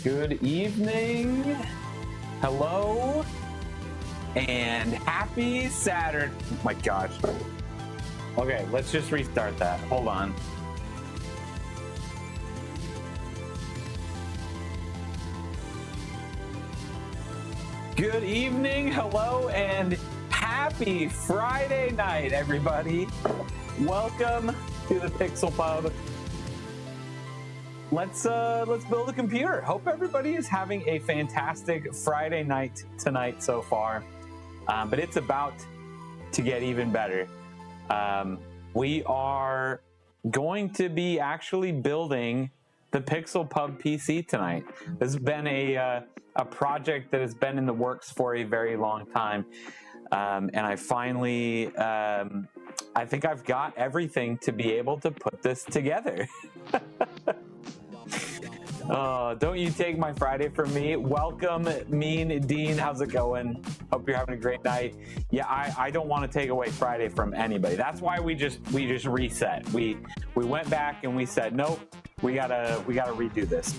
Good evening, hello, and happy Saturday. Oh my gosh. Okay, let's just restart that. Hold on. Good evening, hello, and happy Friday night, everybody. Welcome to the Pixel Pub. Let's build a computer. Hope everybody is having a fantastic Friday night tonight so far, but it's about to get even better. We are going to be actually building the Pixel Pub PC tonight. This has been a project that has been in the works for a very long time, and I finally, I think I've got everything to be able to put this together. Oh, don't you take my Friday from me. Welcome, Mean Dean. How's it going? Hope you're having a great night. Yeah, I don't want to take away Friday from anybody. That's why we just reset. We went back and we said, nope, we gotta redo this.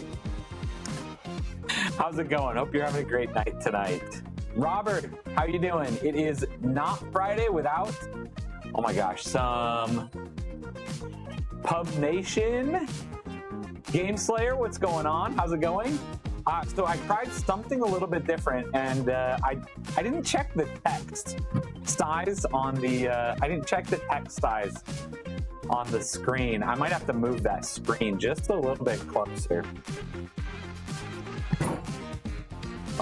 How's it going? Hope you're having a great night tonight. Robert, how you doing? It is not Friday without, oh my gosh, some Pub Nation. Game Slayer, what's going on? How's it going? So I tried something a little bit different, and I didn't check the text size on the I didn't check the text size on the screen. I might have to move that screen just a little bit closer.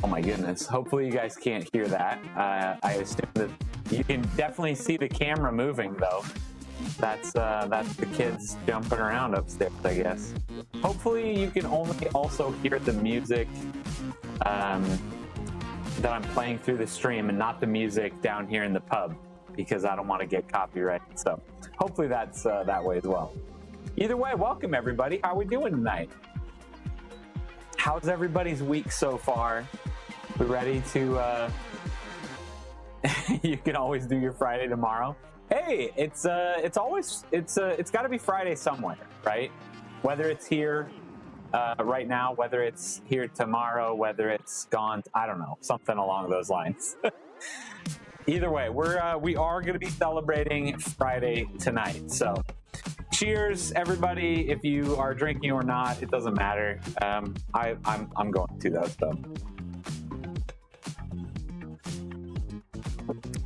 Oh my goodness! Hopefully you guys can't hear that. I assume that you can definitely see the camera moving though. That's the kids jumping around upstairs, I guess. Hopefully you can only also hear the music that I'm playing through the stream and not the music down here in the pub, because I don't want to get copyrighted. So hopefully that's that way as well. Either way, welcome everybody. How are we doing tonight? How's everybody's week so far? We ready to you can always do your Friday tomorrow. Hey, it's got to be Friday somewhere, right? Whether it's here right now, whether it's here tomorrow, whether it's gone, I don't know, something along those lines. Either way, we are going to be celebrating Friday tonight. So, cheers, everybody! If you are drinking or not, it doesn't matter. I'm going to though. So.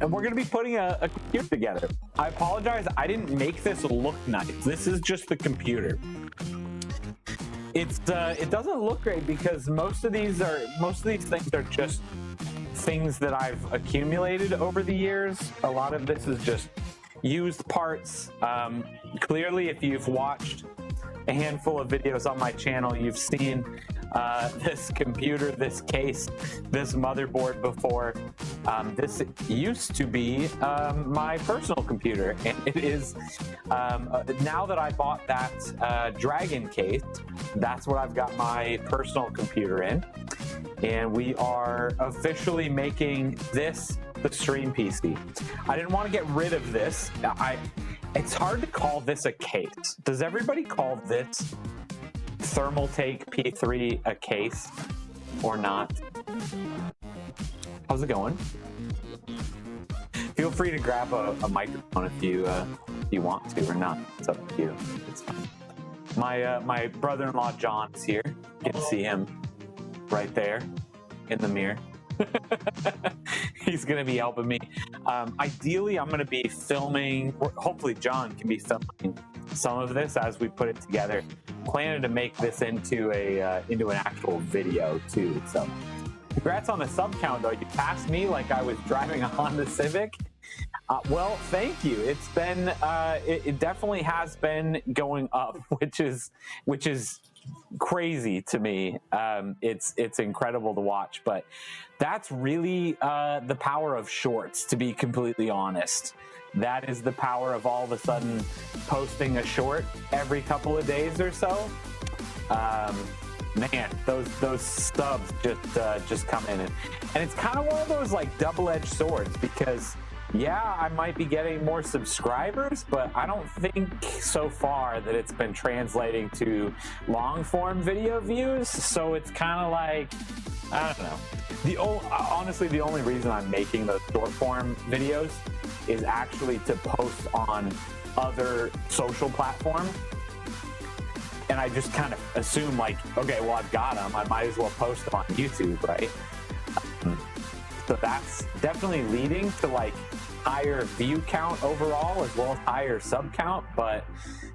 And we're going to be putting a computer together. I apologize, I didn't make this look nice. This is just the computer. It doesn't look great because most of these things are just things that I've accumulated over the years. A lot of this is just used parts. Clearly, if you've watched a handful of videos on my channel, you've seen this computer, this case, this motherboard before. This used to be my personal computer, and it is now that I bought that Dragon case, that's what I've got my personal computer in, and we are officially making this the stream PC. I didn't want to get rid of this. It's hard to call this a case. Does everybody call this Thermaltake P3 a case or not? How's it going? Feel free to grab a microphone if you want to or not. It's up to you. It's fine. My brother-in-law John is here. You can see him right there in the mirror. He's gonna be helping me. Ideally, I'm gonna be filming. Hopefully, John can be filming some of this as we put it together. Planning to make this into an actual video too. So, congrats on the sub count though. You passed me like I was driving a Honda Civic. Well, thank you. It's been it definitely has been going up, which is crazy to me. It's incredible to watch, but that's really the power of shorts, to be completely honest. That is the power of all of a sudden posting a short every couple of days or so. Man, those stubs just come in, and it's kind of one of those like double-edged swords, because yeah, I might be getting more subscribers, but I don't think so far that it's been translating to long form video views. So it's kind of like, I don't know. Honestly, the only reason I'm making those short form videos is actually to post on other social platforms. And I just kind of assume like, okay, well, I've got them. I might as well post them on YouTube, right? So that's definitely leading to like higher view count overall, as well as higher sub count. But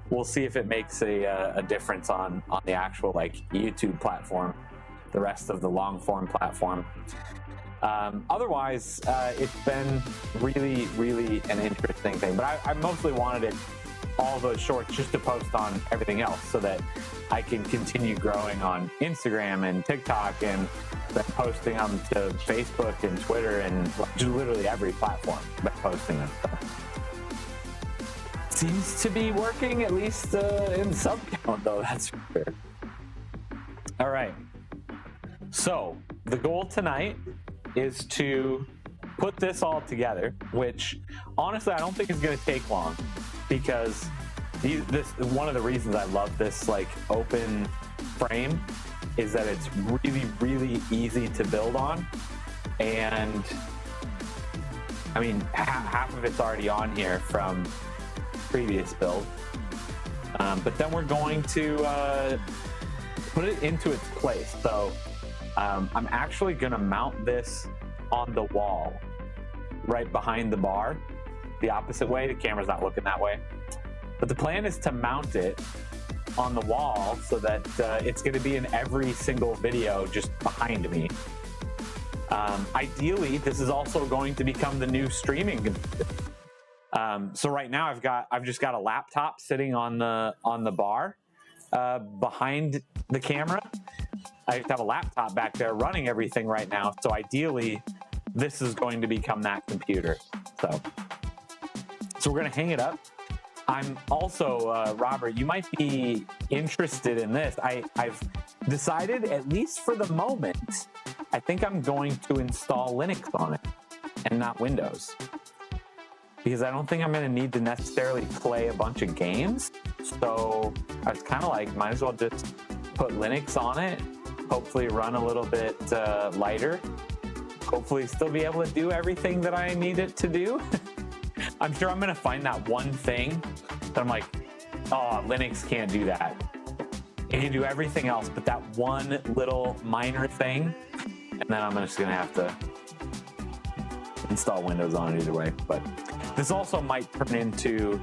we'll see if it makes a difference on the actual like YouTube platform, the rest of the long form platform. Otherwise, it's been really, really an interesting thing. But I mostly wanted it, all those shorts, just to post on everything else so that I can continue growing on Instagram and TikTok and then posting them to Facebook and Twitter and just literally every platform, but posting them. So. Seems to be working, at least in sub count, though, that's for sure. All right. So the goal tonight is to put this all together, which honestly I don't think is going to take long, because this one of the reasons I love this like open frame is that it's really, really easy to build on. And I mean, half of it's already on here from previous build, but then we're going to put it into its place. So I'm actually going to mount this on the wall right behind the bar, the opposite way. The camera's not looking that way, but the plan is to mount it on the wall so that it's going to be in every single video just behind me. Ideally, this is also going to become the new streaming computer. So right now I've just got a laptop sitting on the bar behind the camera. I have a laptop back there running everything right now. So ideally, this is going to become that computer. So we're going to hang it up. I'm also, Robert, you might be interested in this. I've decided, at least for the moment, I think I'm going to install Linux on it and not Windows, because I don't think I'm going to need to necessarily play a bunch of games. So I was kind of like, might as well just put Linux on it, hopefully run a little bit lighter, hopefully still be able to do everything that I need it to do. I'm sure I'm going to find that one thing that I'm like, oh, Linux can't do that. It can do everything else, but that one little minor thing, and then I'm just going to have to install Windows on it either way. But this also might turn into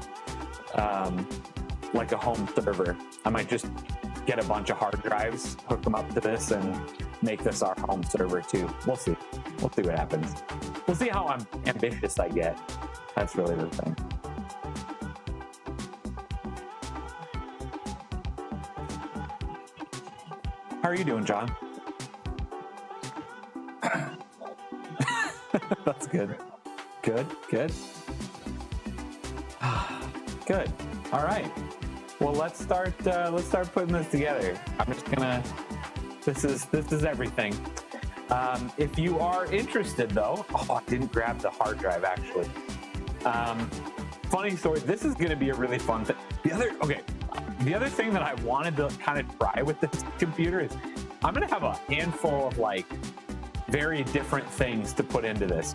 like a home server. I might just get a bunch of hard drives, hook them up to this, and make this our home server too. We'll see. We'll see what happens. We'll see how ambitious I get. That's really the thing. How are you doing, John? That's good. Good. Good. All right. Well, let's start putting this together. I'm just gonna. This is everything. If you are interested, though, I didn't grab the hard drive actually. Funny story. This is going to be a really fun thing. The other thing that I wanted to kind of try with this computer is I'm going to have a handful of like very different things to put into this.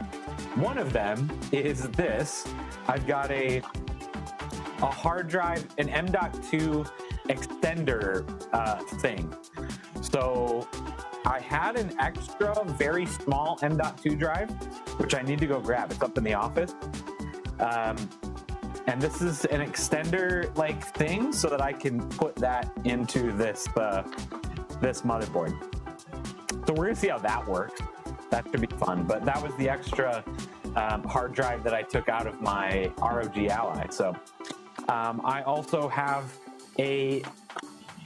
One of them is this. I've got a hard drive, an M.2 extender thing. So I had an extra very small M.2 drive, which I need to go grab. It's up in the office. And this is an extender like thing so that I can put that into this this motherboard. So we're gonna see how that works. That should be fun. But that was the extra hard drive that I took out of my ROG Ally. So I also have an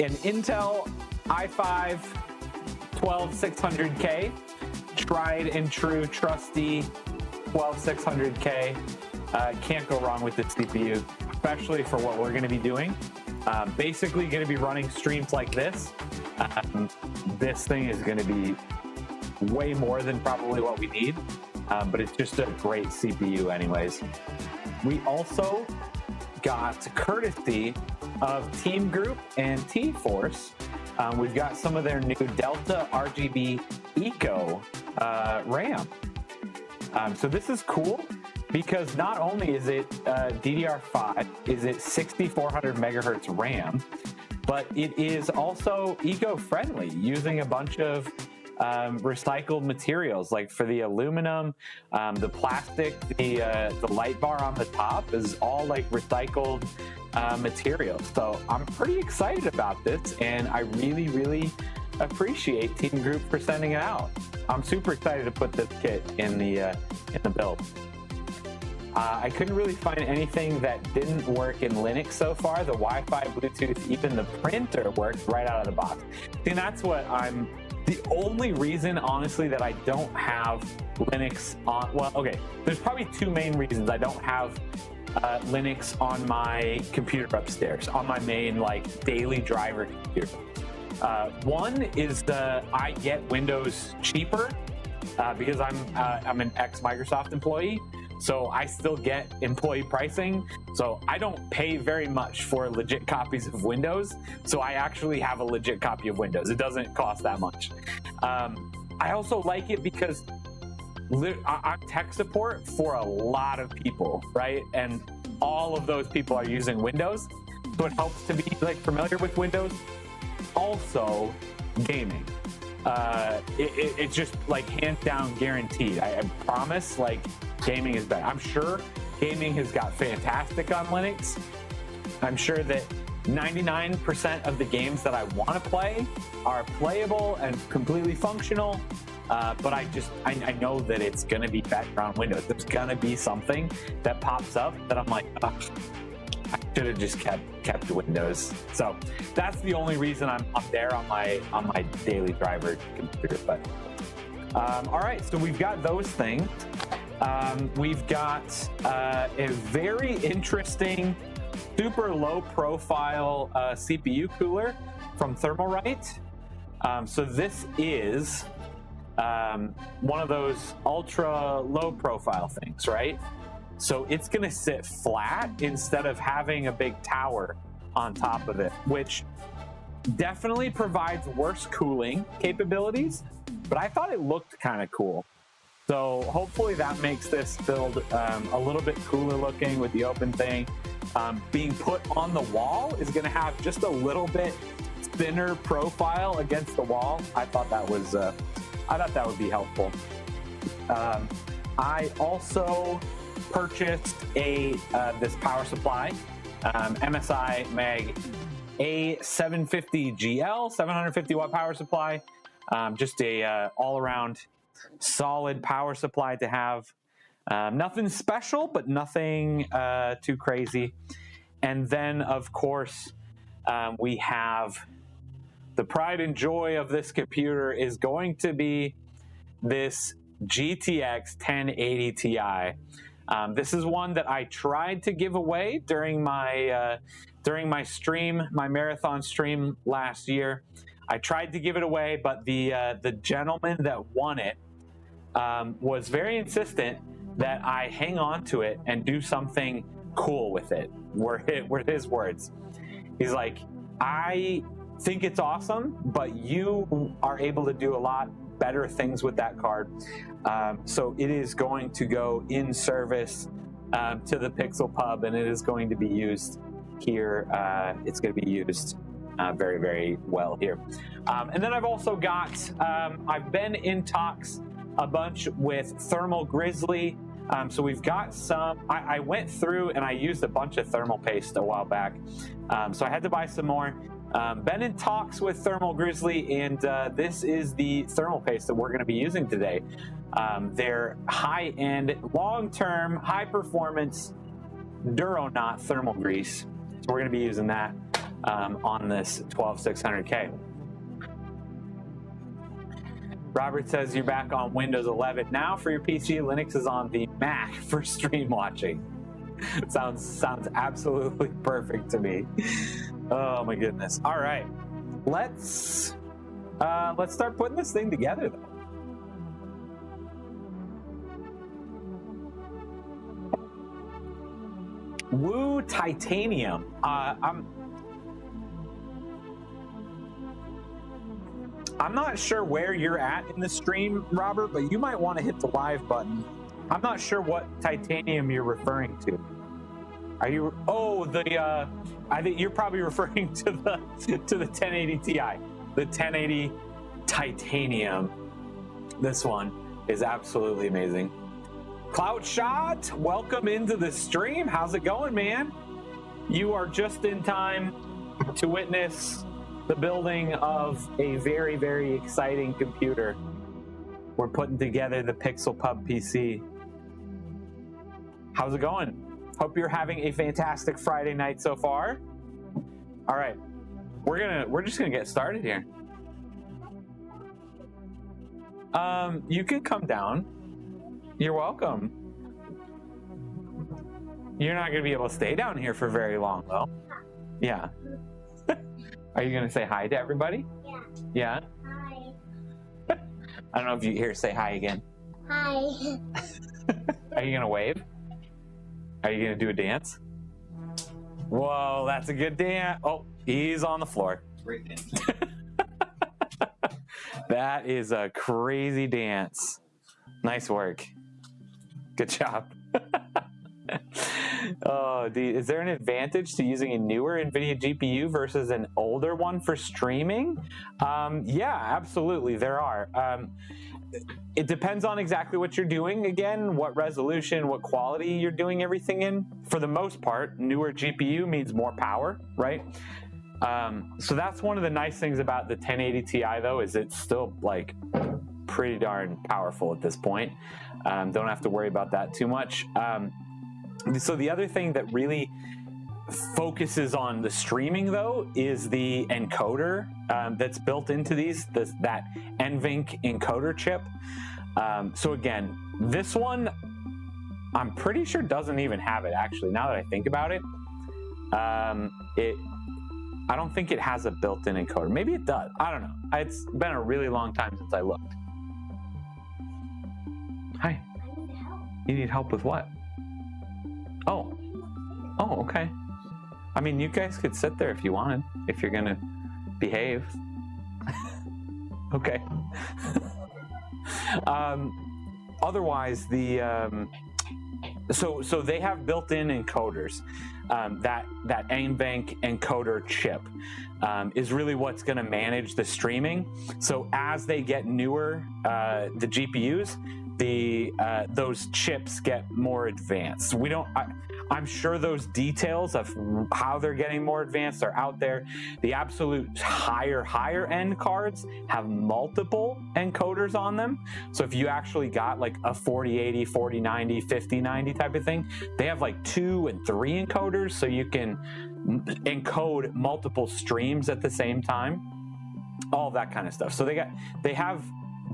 Intel i5 12600K, tried and true, trusty 12600K. Can't go wrong with this CPU, especially for what we're going to be doing. Basically going to be running streams like this. This thing is going to be way more than probably what we need. but it's just a great CPU anyways. We also got courtesy of Team Group and T-Force. We've got some of their new Delta RGB Eco RAM. So this is cool because not only is it DDR5, is it 6400 megahertz RAM, but it is also eco-friendly, using a bunch of recycled materials. Like for the aluminum, the plastic, the light bar on the top is all like recycled material. So I'm pretty excited about this, and I really appreciate Team Group for sending it out. I'm super excited to put this kit in the build. I couldn't really find anything that didn't work in Linux so far. The Wi-Fi, Bluetooth, even the printer works right out of the box. See, and that's what the only reason, honestly, that I don't have Linux on, well, okay, there's probably two main reasons I don't have Linux on my computer upstairs, on my main like daily driver computer. One is I get Windows cheaper because I'm an ex-Microsoft employee. So I still get employee pricing. So I don't pay very much for legit copies of Windows. So I actually have a legit copy of Windows. It doesn't cost that much. I also like it because I'm tech support for a lot of people, right? And all of those people are using Windows. So it helps to be like familiar with Windows. Also, gaming. It's just like hands down guaranteed. I promise, like, gaming is better. I'm sure gaming has got fantastic on Linux. I'm sure that 99% of the games that I want to play are playable and completely functional. But I know that it's going to be better on Windows. There's going to be something that pops up that I'm like, I should have just kept Windows. So that's the only reason I'm up there on my daily driver computer. But all right, so we've got those things. We've got a very interesting, super low profile CPU cooler from Thermalright. So this is one of those ultra low profile things, right? So it's going to sit flat instead of having a big tower on top of it, which definitely provides worse cooling capabilities, but I thought it looked kind of cool. So hopefully that makes this build a little bit cooler looking with the open thing. Being put on the wall is going to have just a little bit thinner profile against the wall. I thought that would be helpful. I also purchased this power supply, MSI Mag A750GL 750 watt power supply. Just a all-around solid power supply to have. Nothing special, but nothing too crazy. And then, of course, we have the pride and joy of this computer is going to be this GTX 1080 Ti. This is one that I tried to give away during my stream, my marathon stream last year. I tried to give it away, but the gentleman that won it was very insistent that I hang on to it and do something cool with it. Were his words. He's like, I think it's awesome, but you are able to do a lot better things with that card. So it is going to go in service to the Pixel Pub, and it is going to be used here. It's going to be used very, very well here. And then I've also got, I've been in talks a bunch with Thermal Grizzly. So we've got some, I went through and I used a bunch of thermal paste a while back. So I had to buy some more. Been in talks with Thermal Grizzly, and this is the thermal paste that we're going to be using today. They're high-end, long-term, high-performance Duronaut thermal grease. So we're going to be using that on this 12600K. Robert says you're back on Windows 11 now for your PC. Linux is on the Mac for stream watching. Sounds absolutely perfect to me. Oh my goodness. All right, let's start putting this thing together though. Woo Titanium. I'm not sure where you're at in the stream, Robert, but you might want to hit the live button. I'm not sure what titanium you're referring to. Are you? Oh, I think you're probably referring to the 1080 Ti, the 1080 Titanium. This one is absolutely amazing. Clout Shot, welcome into the stream. How's it going, man? You are just in time to witness the building of a very, very exciting computer. We're putting together the Pixel Pub PC. How's it going? Hope you're having a fantastic Friday night so far. All right, we're just gonna get started here. You can come down. You're welcome. You're not gonna be able to stay down here for very long, though. Yeah. Are you gonna say hi to everybody? Yeah. Yeah? Hi. I don't know if you here say hi again. Hi. Are you gonna wave? Are you gonna do a dance? Whoa, that's a good dance. Oh, he's on the floor. Great dance. That is a crazy dance. Nice work. Good job. Oh, is there an advantage to using a newer NVIDIA GPU versus an older one for streaming? Yeah, absolutely, there are. It depends on exactly what you're doing. Again, what resolution, what quality you're doing everything in. For the most part, newer GPU means more power, right? So that's one of the nice things about the 1080 Ti, though, is it's still like pretty darn powerful at this point. Don't have to worry about that too much. So the other thing that really focuses on the streaming, though, is the encoder that's built into these, that NVENC encoder chip. So again, this one, I'm pretty sure doesn't even have it, actually, now that I think about it. I don't think it has a built-in encoder. Maybe it does. I don't know. It's been a really long time since I looked. Hi. I need help. You need help with what? Oh, okay. I mean, you guys could sit there if you wanted, if you're gonna behave. Okay. Otherwise, so they have built-in encoders. That NVENC encoder chip is really what's going to manage the streaming. So as they get newer, the GPUs, those chips get more advanced. I'm sure those details of how they're getting more advanced are out there. The absolute higher end cards have multiple encoders on them. So if you actually got like a 4080, 4090, 5090 type of thing, they have like 2 and 3 encoders, so you can encode multiple streams at the same time. All that kind of stuff. So they have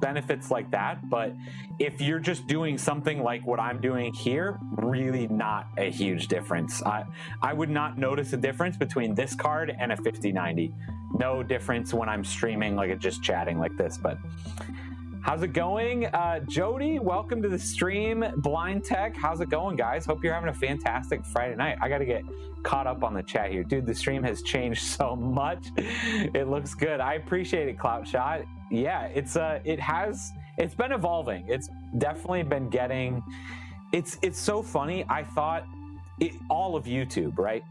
benefits like that, but if you're just doing something like what I'm doing here, really not a huge difference. I would not notice a difference between this card and a 5090. No difference when I'm streaming, like just chatting like this. But how's it going? Jody, welcome to the stream. Blind Tech, how's it going, guys? Hope you're having a fantastic Friday night. I got to get caught up on the chat here. Dude, the stream has changed so much. It looks good. I appreciate it, Clout Shot. Yeah, it's been evolving. It's definitely been getting, it's so funny. I thought all of YouTube, right?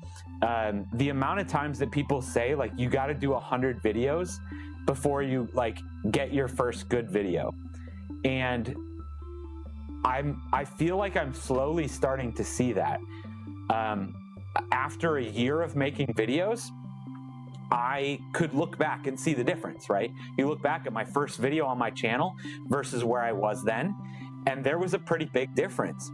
The amount of times that people say like you got to do 100 videos before you like get your first good video, and I feel like I'm slowly starting to see that. After a year of making videos, I could look back and see the difference, right? You look back at my first video on my channel versus where I was then, and there was a pretty big difference.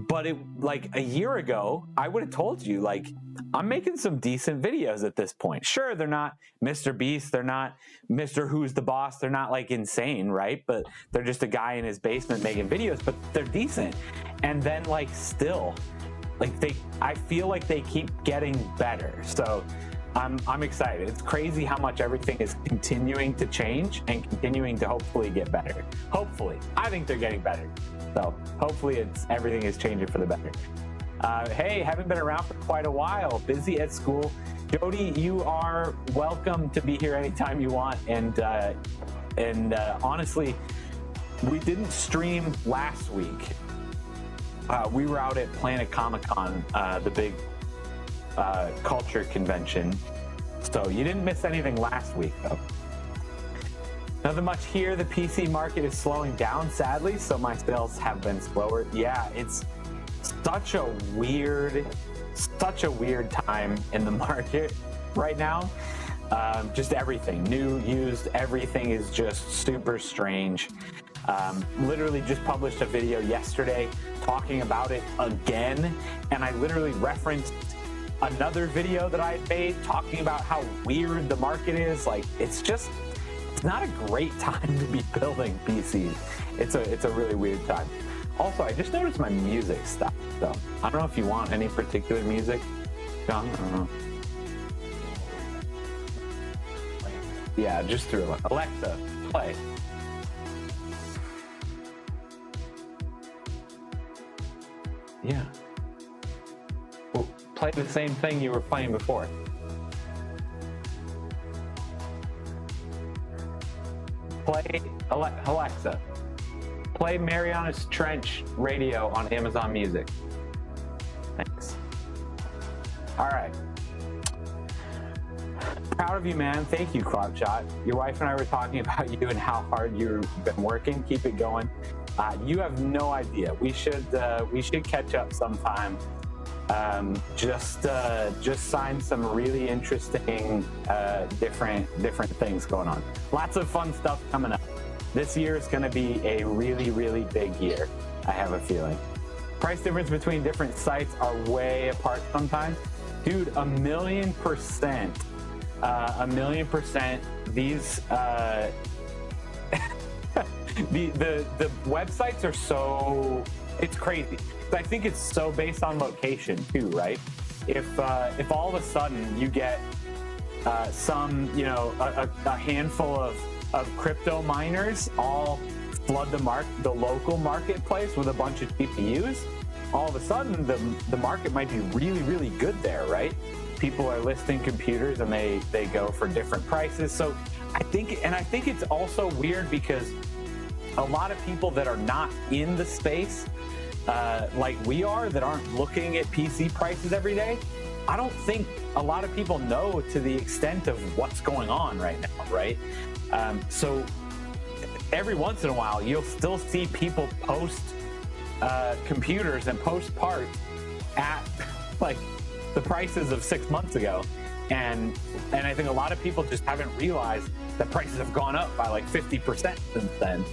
But like a year ago, I would have told you, like, I'm making some decent videos at this point. Sure, they're not Mr. Beast, they're not Mr. Who's the Boss, they're not like insane, right? But they're just a guy in his basement making videos, but they're decent. And then like still, like I feel like they keep getting better. So I'm excited. It's crazy how much everything is continuing to change and continuing to hopefully get better. Hopefully. I think they're getting better. So hopefully everything is changing for the better. Hey, haven't been around for quite a while. Busy at school. Jody, you are welcome to be here anytime you want. And honestly, we didn't stream last week. We were out at Planet Comic-Con, the big culture convention. So you didn't miss anything last week, though. Nothing much here. The PC market is slowing down, sadly, so my sales have been slower. Yeah, it's such a weird time in the market right now. Just everything, new, used, everything is just super strange. Literally just published a video yesterday talking about it again, and I literally referenced another video that I had made talking about how weird the market is. Like, it's not a great time to be building PCs. It's a really weird time. Also, I just noticed my music stopped, so I don't know if you want any particular music, John. I don't know. Yeah, just through Alexa, play. Yeah. Well, play the same thing you were playing before. Play Alexa. Play Marianas Trench Radio on Amazon Music. Thanks. All right. Proud of you, man. Thank you, Cloudshot. Your wife and I were talking about you and how hard you've been working. Keep it going. You have no idea. We should catch up sometime. Just signed some really interesting different things going on. Lots of fun stuff coming up. This year is going to be a really, really big year, I have a feeling. Price difference between different sites are way apart sometimes. Dude, 1,000,000%. 1,000,000%. These the websites are so, it's crazy. I think it's so based on location too, right? If all of a sudden you get some, a handful of crypto miners all flood the local marketplace with a bunch of GPUs, all of a sudden the market might be really, really good there, right? People are listing computers and they go for different prices. So I think it's also weird because a lot of people that are not in the space, like we are, that aren't looking at PC prices every day, I don't think a lot of people know to the extent of what's going on right now, right? So every once in a while, you'll still see people post computers and post parts at like the prices of 6 months ago. And I think a lot of people just haven't realized that prices have gone up by like 50% since then.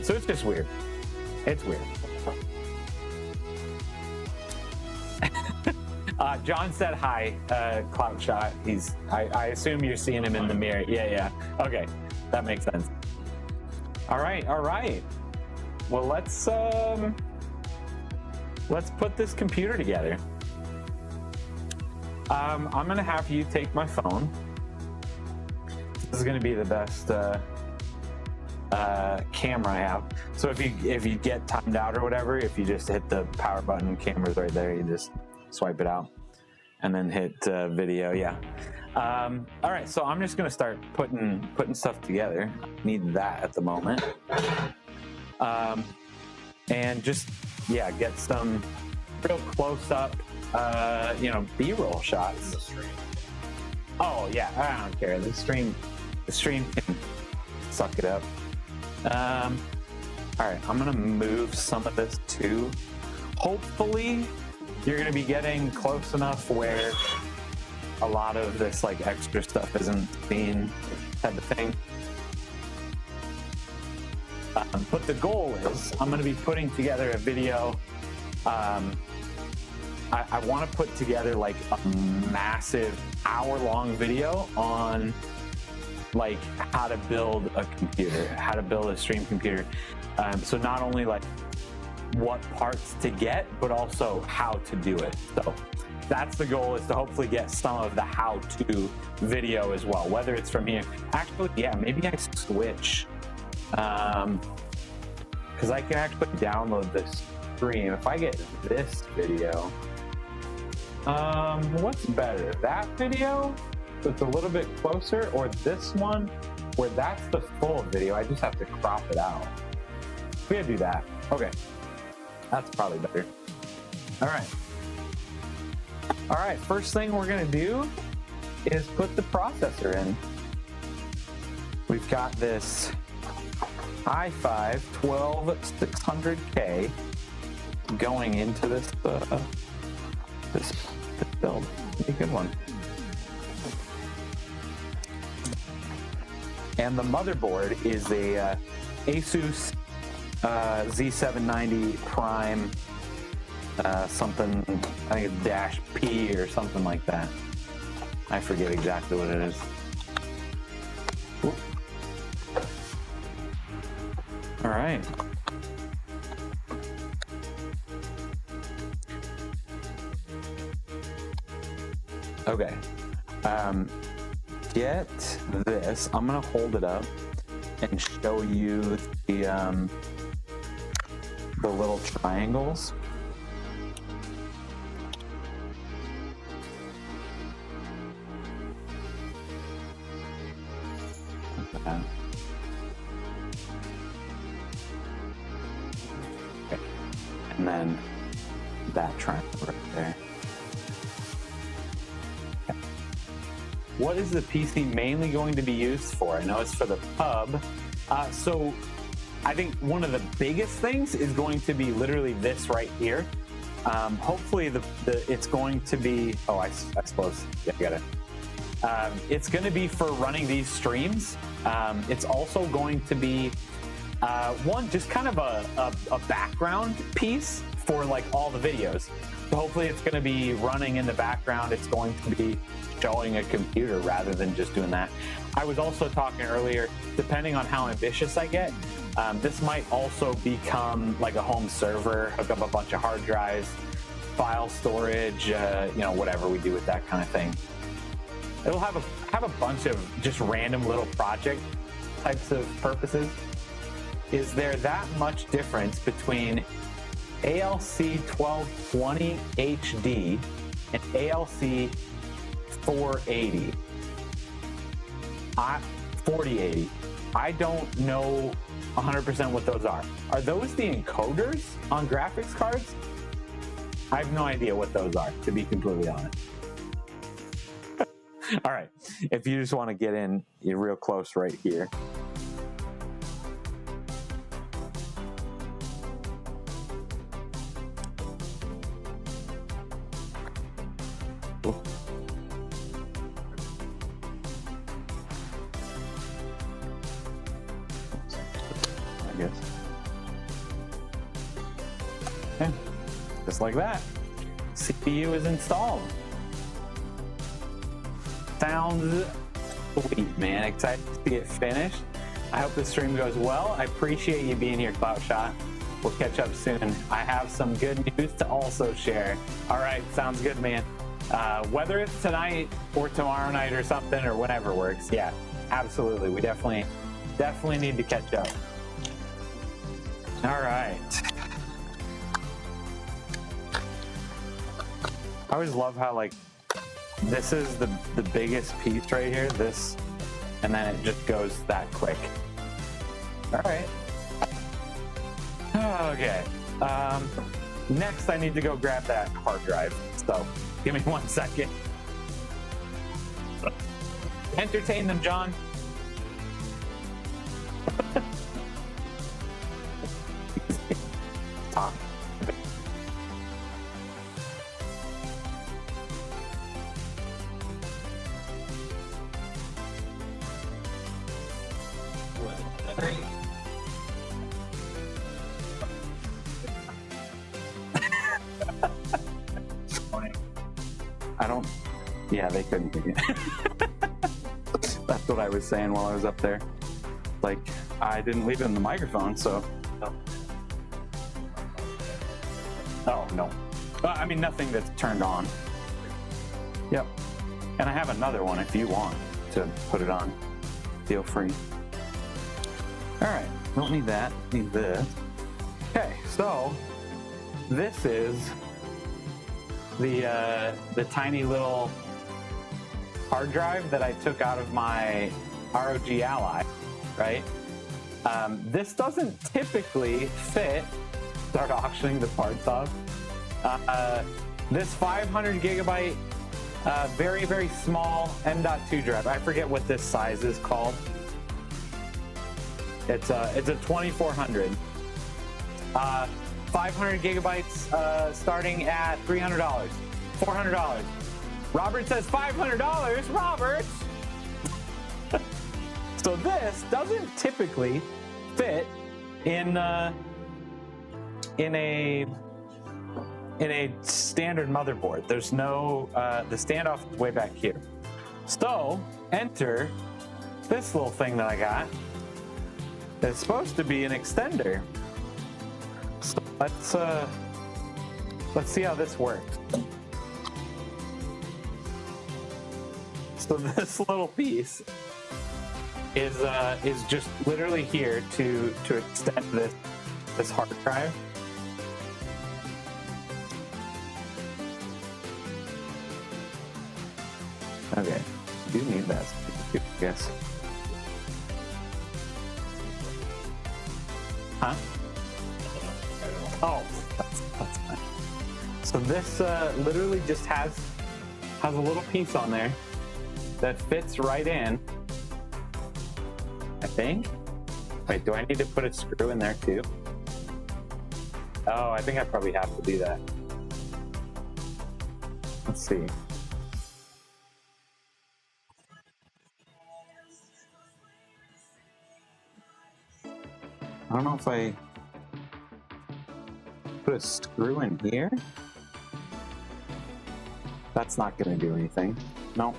So it's just weird. It's weird. John said hi, Cloudshot. I assume you're seeing him in the mirror. Yeah. Okay, that makes sense. All right. Well, let's put this computer together. I'm gonna have you take my phone. This is gonna be the best camera I have. So if you get timed out or whatever, if you just hit the power button, camera's right there. You just swipe it out and then hit video. Yeah. All right. So I'm just gonna start putting stuff together. Need that at the moment. And just get some real close up, B-roll shots. Oh yeah, I don't care. The stream can suck it up. All right, I'm gonna move some of this too. Hopefully, you're gonna be getting close enough where a lot of this like extra stuff isn't seen, type of thing. But the goal is I'm gonna be putting together a video. I want to put together like a massive hour-long video on like how to build a computer, how to build a stream computer. So not only like what parts to get, but also how to do it. So that's the goal, is to hopefully get some of the how-to video as well, whether it's from here. Actually, yeah, maybe I switch, because I can actually download this stream, if I get this video, what's better, that video that's a little bit closer, or this one where that's the full video? I just have to crop it out. We're gonna do that. Okay, that's probably better. All right, first thing we're gonna do is put the processor in. We've got this i5 12600K going into this this build. Pretty good one. And the motherboard is a Asus Z790 Prime something, I think it's dash P or something like that. I forget exactly what it is. Oop. All right. Okay. Get this. I'm gonna hold it up and show you the little triangles. Okay. And then that triangle right there. Okay. What is the PC mainly going to be used for? I know it's for the pub. So I think one of the biggest things is going to be literally this right here. Hopefully it's going to be, oh, I suppose, yeah, I got it. It's going to be for running these streams. It's also going to be one, just kind of a background piece for like all the videos. So hopefully it's going to be running in the background. It's going to be showing a computer rather than just doing that. I was also talking earlier, depending on how ambitious I get, this might also become like a home server, hook up a bunch of hard drives, file storage, you know, whatever we do with that kind of thing. It'll have a bunch of just random little project types of purposes. Is there that much difference between ALC 1220 HD and ALC 480? 4080. I don't know 100% what those are. Are those the encoders on graphics cards? I have no idea what those are, to be completely honest. All right, if you just want to get in, you're real close right here. Ooh. I guess. Okay, just like that, CPU is installed. Sounds sweet, man. Excited to see it finished. I hope the stream goes well. I appreciate you being here, Cloutshot. We'll catch up soon. I have some good news to also share. All right, sounds good, man. Whether it's tonight or tomorrow night or something or whenever works, yeah, absolutely. We definitely need to catch up. All right. I always love how like this is the biggest piece right here, this, and then it just goes that quick. All right. Okay. Next, I need to go grab that hard drive. So give me 1 second. Entertain them, John. Talk. I don't, yeah, they couldn't hear you. That's what I was saying while I was up there. Like, I didn't leave it in the microphone, so. Oh, no. Well, I mean, nothing that's turned on. Yep. And I have another one if you want to put it on. Feel free. All right, don't need that, need this. Okay, so this is the tiny little hard drive that I took out of my ROG Ally, right? This doesn't typically fit. Start auctioning the parts off. This 500 gigabyte, very, very small M.2 drive. I forget what this size is called. It's a 2400. 500 gigabytes starting at $300, $400. Robert says $500. Robert. So this doesn't typically fit in a standard motherboard. There's no the standoff is way back here. So enter this little thing that I got. It's supposed to be an extender. So let's see how this works. So this little piece is just literally here to extend this hard drive. Okay, do need that, I guess. Huh? Oh, that's fine. So this literally just has a little piece on there that fits right in. I think. Wait, do I need to put a screw in there too? Oh, I think I probably have to do that. Let's see. I don't know if I put a screw in here. That's not going to do anything. No.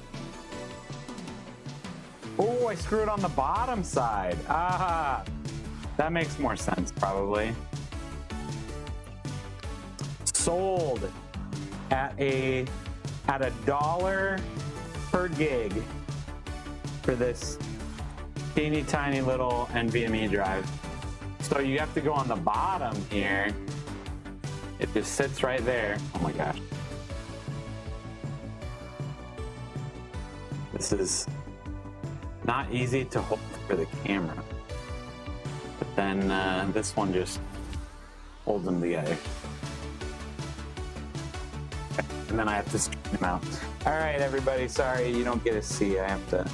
Oh, I screwed on the bottom side. Ah, that makes more sense probably. Sold at $1 per gig for this teeny tiny little NVMe drive. So you have to go on the bottom here. It just sits right there. Oh my gosh. This is not easy to hold for the camera. But then this one just holds them together. And then I have to straighten them out. All right, everybody, sorry you don't get to see. I have to.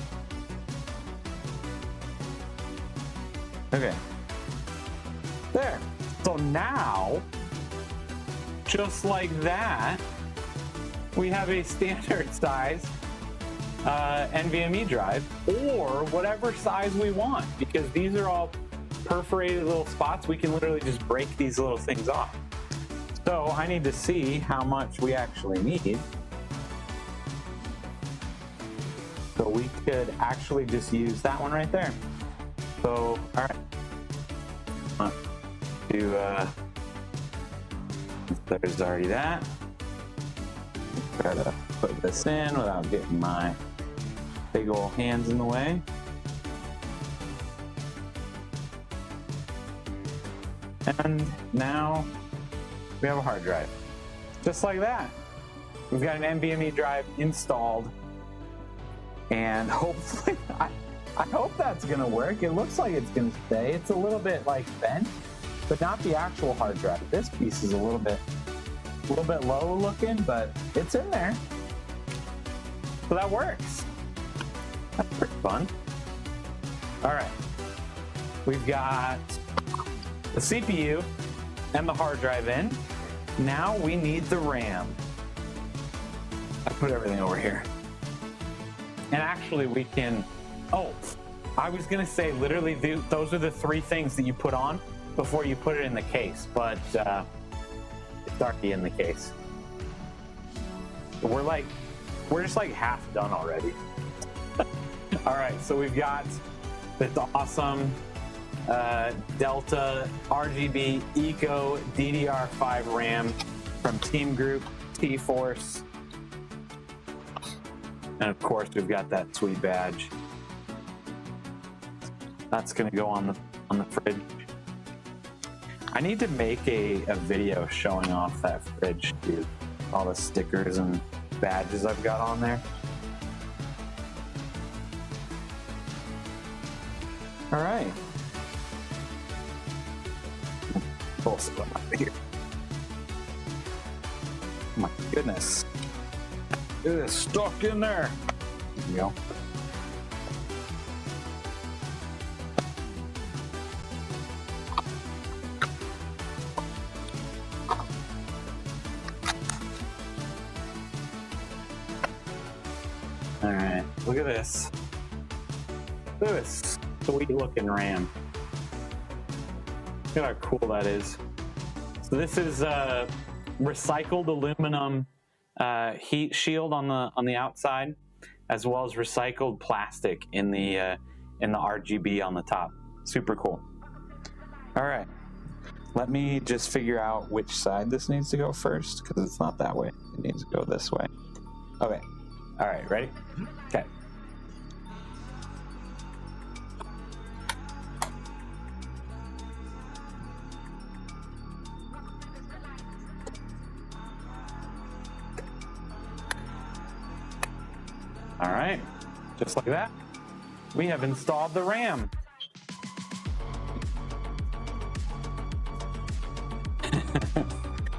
Okay. There. So now, just like that, we have a standard size NVMe drive, or whatever size we want, because these are all perforated little spots. We can literally just break these little things off. So I need to see how much we actually need. So we could actually just use that one right there. So, all right. There's already that. Try to put this in without getting my big old hands in the way. And now we have a hard drive. Just like that. We've got an NVMe drive installed. And hopefully, I hope that's gonna work. It looks like it's gonna stay. It's a little bit like bent, but not the actual hard drive. This piece is a little bit low looking, but it's in there. So that works. That's pretty fun. All right. We've got the CPU and the hard drive in. Now we need the RAM. I put everything over here. And actually we can, oh, I was gonna say literally those are the three things that you put on before you put it in the case, but it's already in the case. We're just like half done already. All right, so we've got this awesome Delta RGB Eco DDR5 RAM from Team Group T-Force. And of course, we've got that sweet badge. That's gonna go on the fridge. I need to make a video showing off that fridge, dude. All the stickers and badges I've got on there. All right. Pull some out of here. Oh my goodness. It is stuck in there. There you go. All right, look at this. Look at this sweet looking RAM. Look at how cool that is. So this is recycled aluminum heat shield on the outside, as well as recycled plastic in the RGB on the top. Super cool. All right, let me just figure out which side this needs to go first, because it's not that way. It needs to go this way. Okay. All right, ready? Okay. All right, just like that, we have installed the RAM.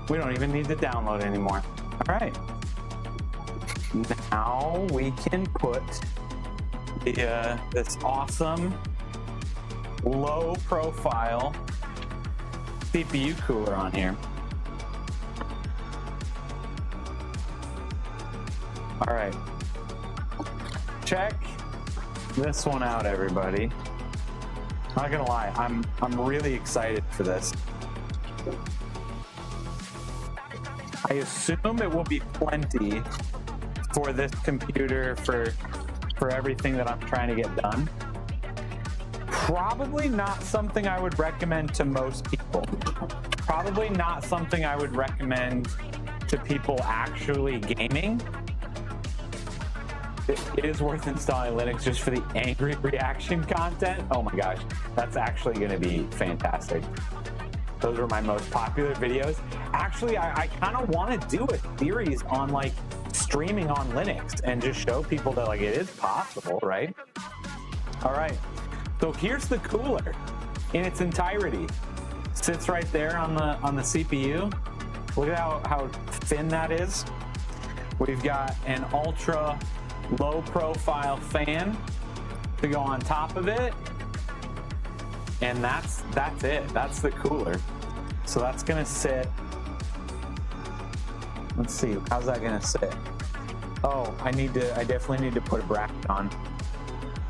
We don't even need to download anymore. All right. Now we can put the this awesome low profile CPU cooler on here. All right. Check this one out, everybody. Not gonna lie, I'm really excited for this. I assume it will be plenty for this computer for everything that I'm trying to get done. Probably not something I would recommend to most people. Probably not something I would recommend to people actually gaming. It is worth installing Linux just for the angry reaction content. Oh my gosh, that's actually going to be fantastic. Those are my most popular videos. Actually, I kind of want to do a series on like streaming on Linux and just show people that like it is possible, right? All right, so here's the cooler in its entirety. Sits right there on the CPU. Look at how thin that is. We've got an ultra low profile fan to go on top of it, and that's it. That's the cooler. So that's gonna sit. Let's see, how's that gonna sit? Oh, I definitely need to put a bracket on.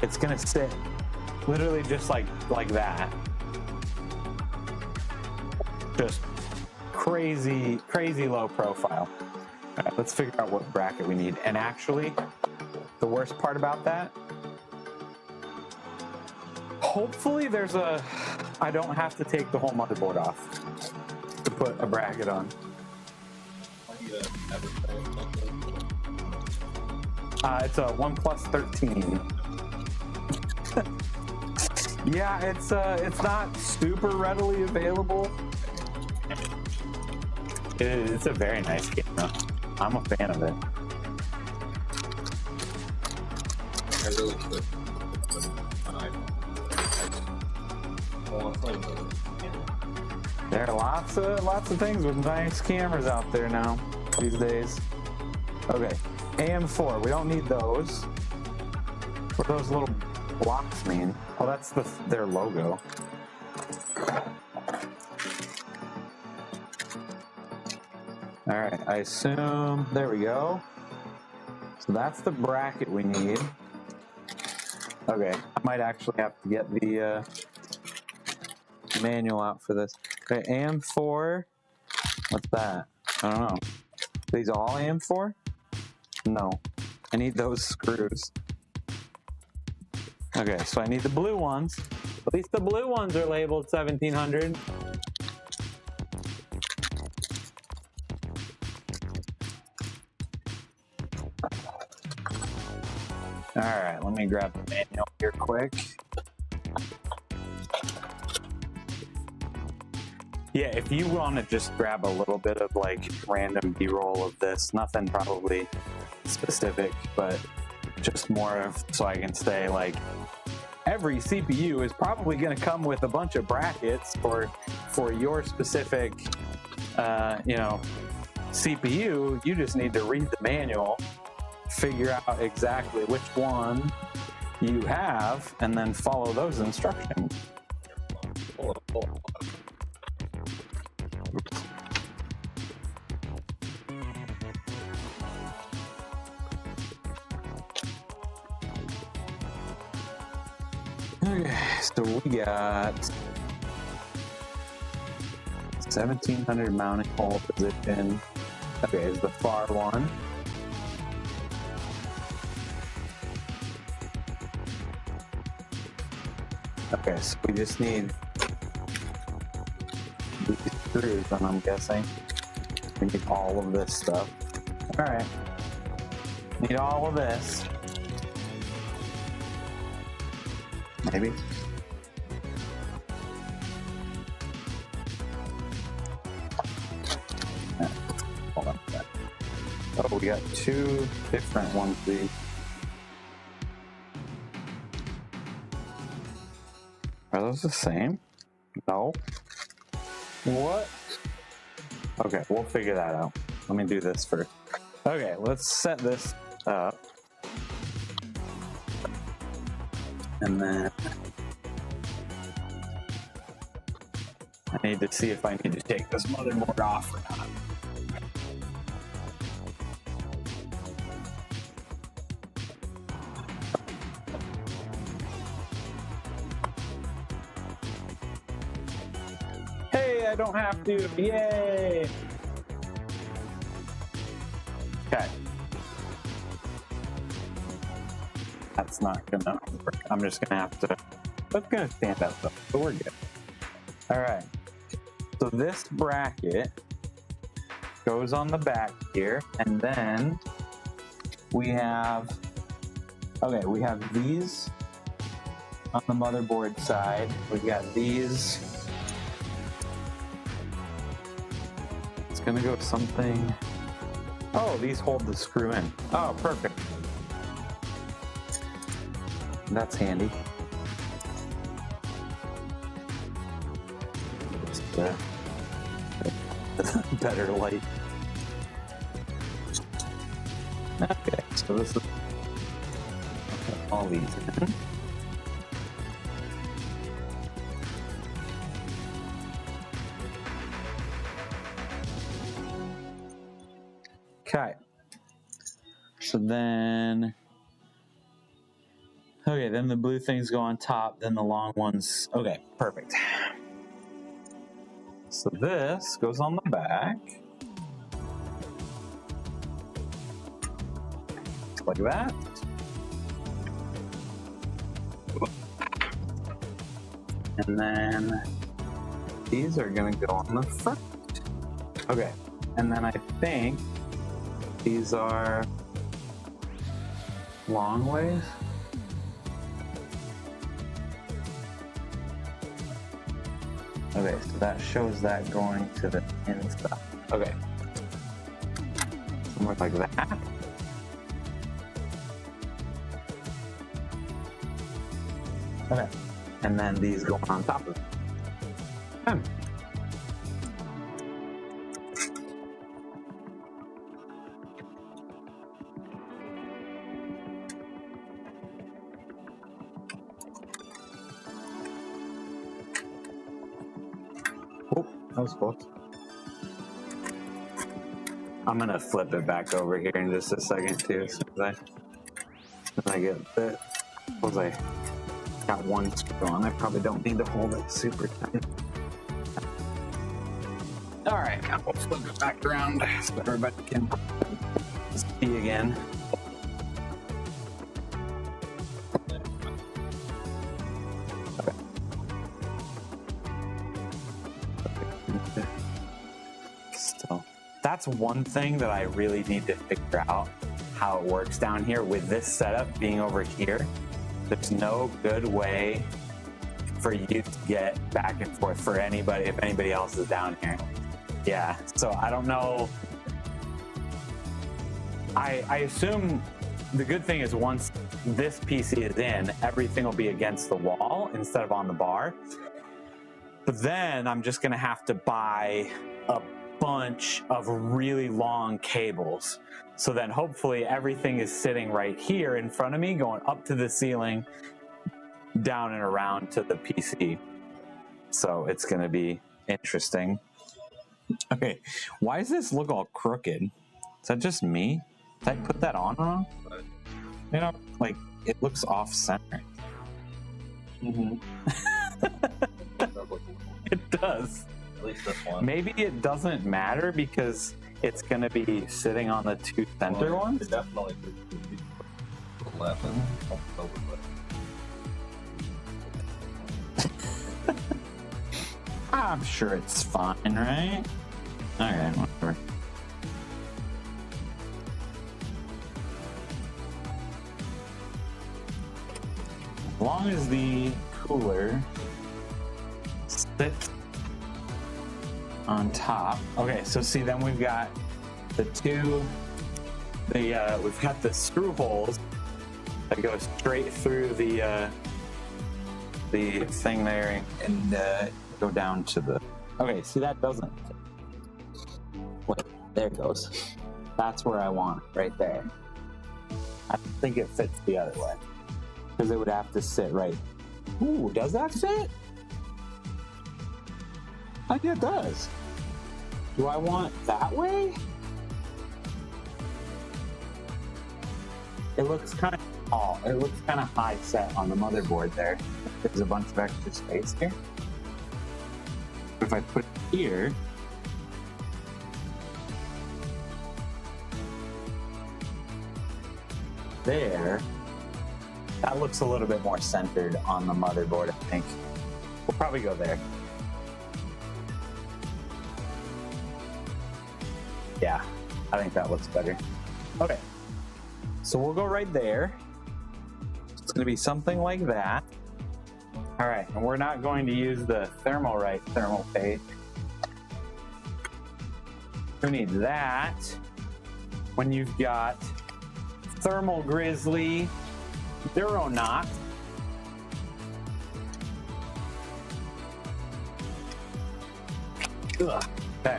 It's gonna sit literally just like that. Just crazy low profile. All right, let's figure out what bracket we need. And actually, the worst part about that, hopefully I don't have to take the whole motherboard off to put a bracket on. It's a OnePlus 13. Yeah, it's not super readily available. It's a very nice camera. I'm a fan of it. I really could. There are lots of things with nice cameras out there now these days. Okay, AM4. We don't need those. What do those little blocks mean? Oh, that's their logo. All right, I assume, there we go. So that's the bracket we need. Okay, I might actually have to get the manual out for this. Okay, AM4, what's that? I don't know. These all AM4? No, I need those screws. Okay, so I need the blue ones. At least the blue ones are labeled 1700. All right, let me grab the manual here quick. Yeah, if you want to just grab a little bit of like random B-roll of this, nothing probably specific, but just more of so I can say like every CPU is probably going to come with a bunch of brackets for your specific CPU. You just need to read the manual, figure out exactly which one you have, and then follow those instructions. Hold on. Okay, so we got 1700 mounting hole position. Okay, is the far one. Okay, so we just need these screws, and I'm guessing we need all of this stuff. All right, need all of this. Maybe. Hold on. Oh, we got two different ones. These. Are those the same? No. What? Okay, we'll figure that out. Let me do this first. Okay, let's set this up. And then I need to see if I need to take this motherboard off or not. Hey, I don't have to. Yay! Okay. That's not gonna work. I'm just gonna have to. That's gonna stand out though, so we're good. All right. So this bracket goes on the back here, and then we have. Okay, we have these on the motherboard side. We've got these. It's gonna go something. Oh, these hold the screw in. Oh, perfect. That's handy. Just, better light. Okay, so this is all these in. Okay. So then. Okay, then the blue things go on top, then the long ones. Okay, perfect. So this goes on the back. Like that. And then these are going to go on the front. Okay, and then I think these are long ways. Okay, so that shows that going to the inside. Okay. Somewhere like that. Okay. And then these go on top of it. Oh, that was close. I'm gonna flip it back over here in just a second too, as soon as I get that. Suppose I got one screw on. I probably don't need to hold it super tight. All right, we'll flip it back around so everybody can see again. That's one thing that I really need to figure out how it works down here with this setup being over here. There's no good way for you to get back and forth for anybody, if anybody else is down here. Yeah, so I don't know. I assume the good thing is once this PC is in, everything will be against the wall instead of on the bar. But then I'm just going to have to buy a bunch of really long cables. So then hopefully everything is sitting right here in front of me, going up to the ceiling, down and around to the PC. So it's going to be interesting. Okay, why does this look all crooked? Is that just me? Did I put that on wrong? You know, like, it looks off-center. Mm-hmm. It does. At least this one. Maybe it doesn't matter because it's going to be sitting on the two center ones? It definitely could be 11. I'm sure it's fine, right? Alright, whatever. As long as the cooler sits on top. Okay, so see, then we've got the we've got the screw holes that go straight through the thing there and go down to the. Okay, see, that doesn't fit. Wait, there it goes. That's where I want it, right there. I don't think it fits the other way because it would have to sit right. Ooh, does that fit? I think it does. Do I want that way? It looks kind of tall. It looks kind of high set on the motherboard there. There's a bunch of extra space here. If I put it here, there, that looks a little bit more centered on the motherboard, I think. We'll probably go there. Yeah, I think that looks better. Okay, so we'll go right there. It's gonna be something like that. All right, and we're not going to use the Thermalright thermal paste. Who needs that when you've got Thermal Grizzly Duronaut? Ugh. Okay.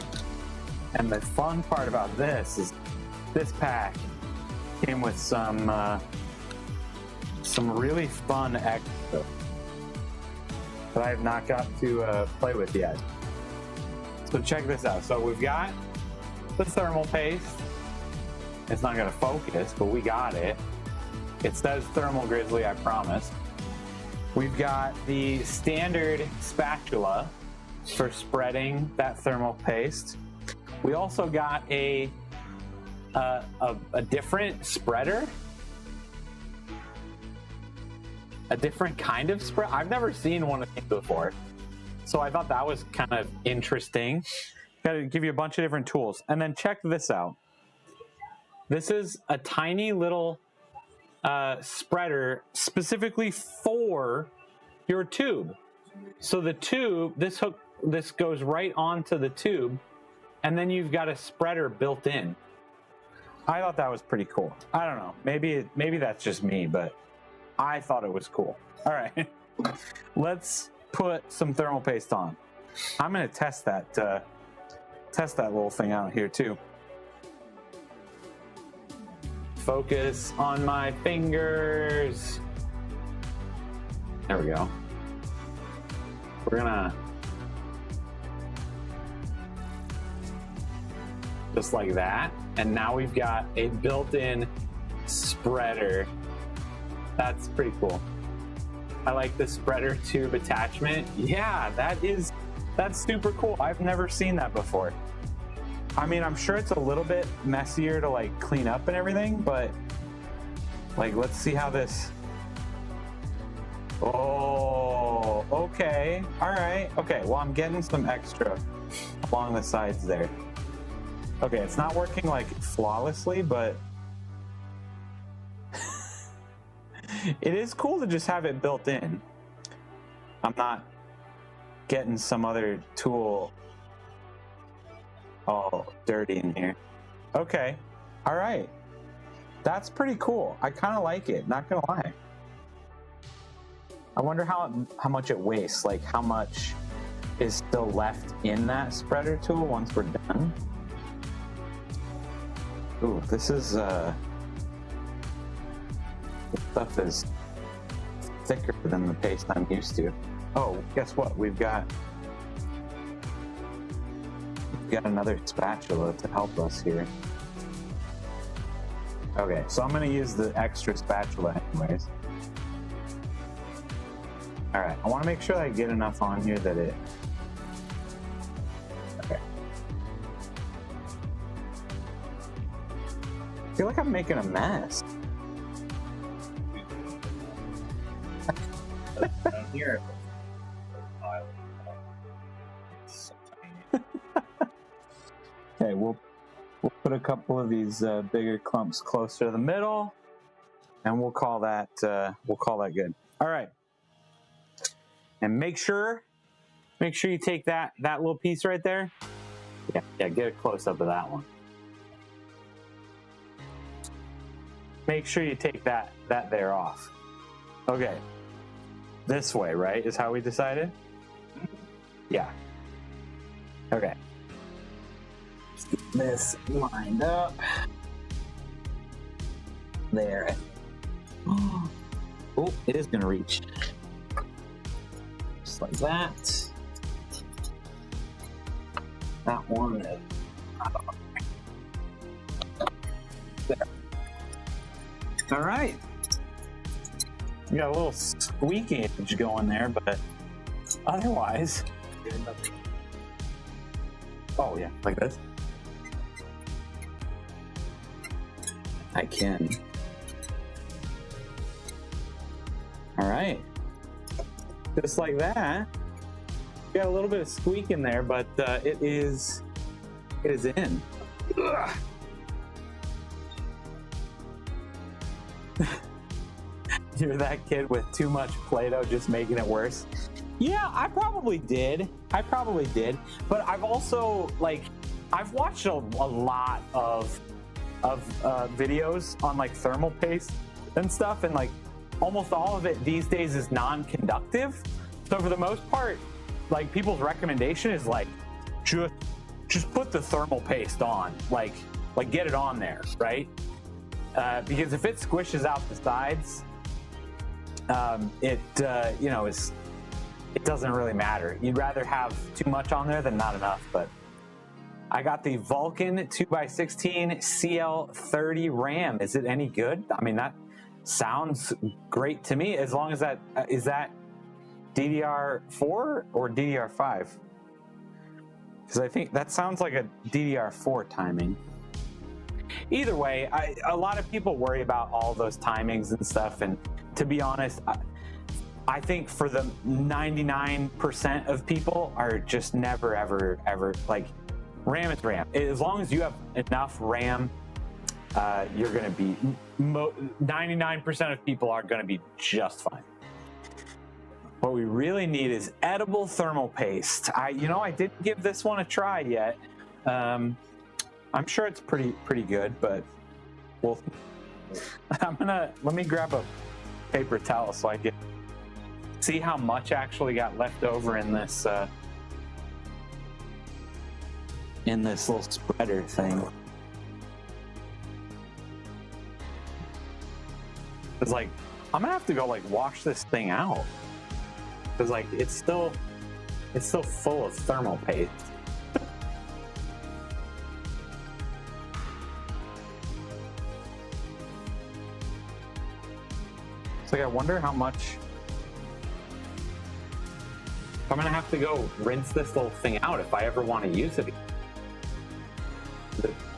And the fun part about this is this pack came with some really fun extras that I have not got to play with yet. So check this out. So we've got the thermal paste. It's not going to focus, but we got it. It says Thermal Grizzly, I promise. We've got the standard spatula for spreading that thermal paste. We also got a different spreader. A different kind of spread. I've never seen one of these before. So I thought that was kind of interesting. Got to give you a bunch of different tools. And then check this out. This is a tiny little spreader specifically for your tube. So the tube, this goes right onto the tube, and then you've got a spreader built in. I thought that was pretty cool. I don't know. Maybe that's just me, but I thought it was cool. All right, let's put some thermal paste on. I'm gonna test that little thing out here too. Focus on my fingers. There we go. We're gonna just like that, and now we've got a built-in spreader. That's pretty cool. I like the spreader tube attachment. Yeah, that's super cool. I've never seen that before. I mean, I'm sure it's a little bit messier to like clean up and everything, but like, let's see how this. Oh, okay. All right. Okay. Well, I'm getting some extra along the sides there. Okay. It's not working like flawlessly, but it is cool to just have it built in. I'm not getting some other tool all dirty in here. Okay. All right. That's pretty cool. I kind of like it, not gonna lie. I wonder how much it wastes, like how much is still left in that spreader tool once we're done. Ooh, this is this stuff is thicker than the paste I'm used to. Oh, guess what? We've got another spatula to help us here. Okay, so I'm gonna use the extra spatula anyways. All right, I want to make sure I get enough on here that it. Okay. I feel like I'm making a mess. Down here. Okay, we'll put a couple of these bigger clumps closer to the middle, and we'll call that good. All right, and make sure you take that little piece right there. Yeah, get a close up of that one. Make sure you take that there off. Okay, this way, right? Is how we decided. Yeah. Okay. Let's get this lined up. There. Oh, it is gonna reach. Just like that. That one is there. All right. We got a little squeakage going there, but otherwise. Oh yeah, like this. I can. All right. Just like that. Got a little bit of squeak in there, but it is in. Ugh. You're that kid with too much Play-Doh just making it worse. Yeah, I probably did. But I've also, like, I've watched a lot of videos on, like, thermal paste and stuff, and, like, almost all of it these days is non-conductive. So for the most part, like, people's recommendation is, like, just put the thermal paste on. Like get it on there, right? Because if it squishes out the sides, it doesn't really matter. You'd rather have too much on there than not enough. But I got the Vulcan 2x16 CL30 RAM. Is it any good? I mean, that sounds great to me. As long as that is that DDR4 or DDR5? Because I think that sounds like a DDR4 timing. Either way, a lot of people worry about all those timings and stuff, and to be honest, I think for the 99% of people are just never, ever, like, RAM is RAM. As long as you have enough RAM, you're going to be, 99% of people are going to be just fine. What we really need is edible thermal paste. I didn't give this one a try yet. I'm sure it's pretty good, but let me grab a paper towel so I can see how much actually got left over in this little spreader thing. It's like, I'm gonna have to go, like, wash this thing out, because, like, it's still full of thermal paste. Like, I wonder how much. I'm gonna have to go rinse this little thing out if I ever want to use it.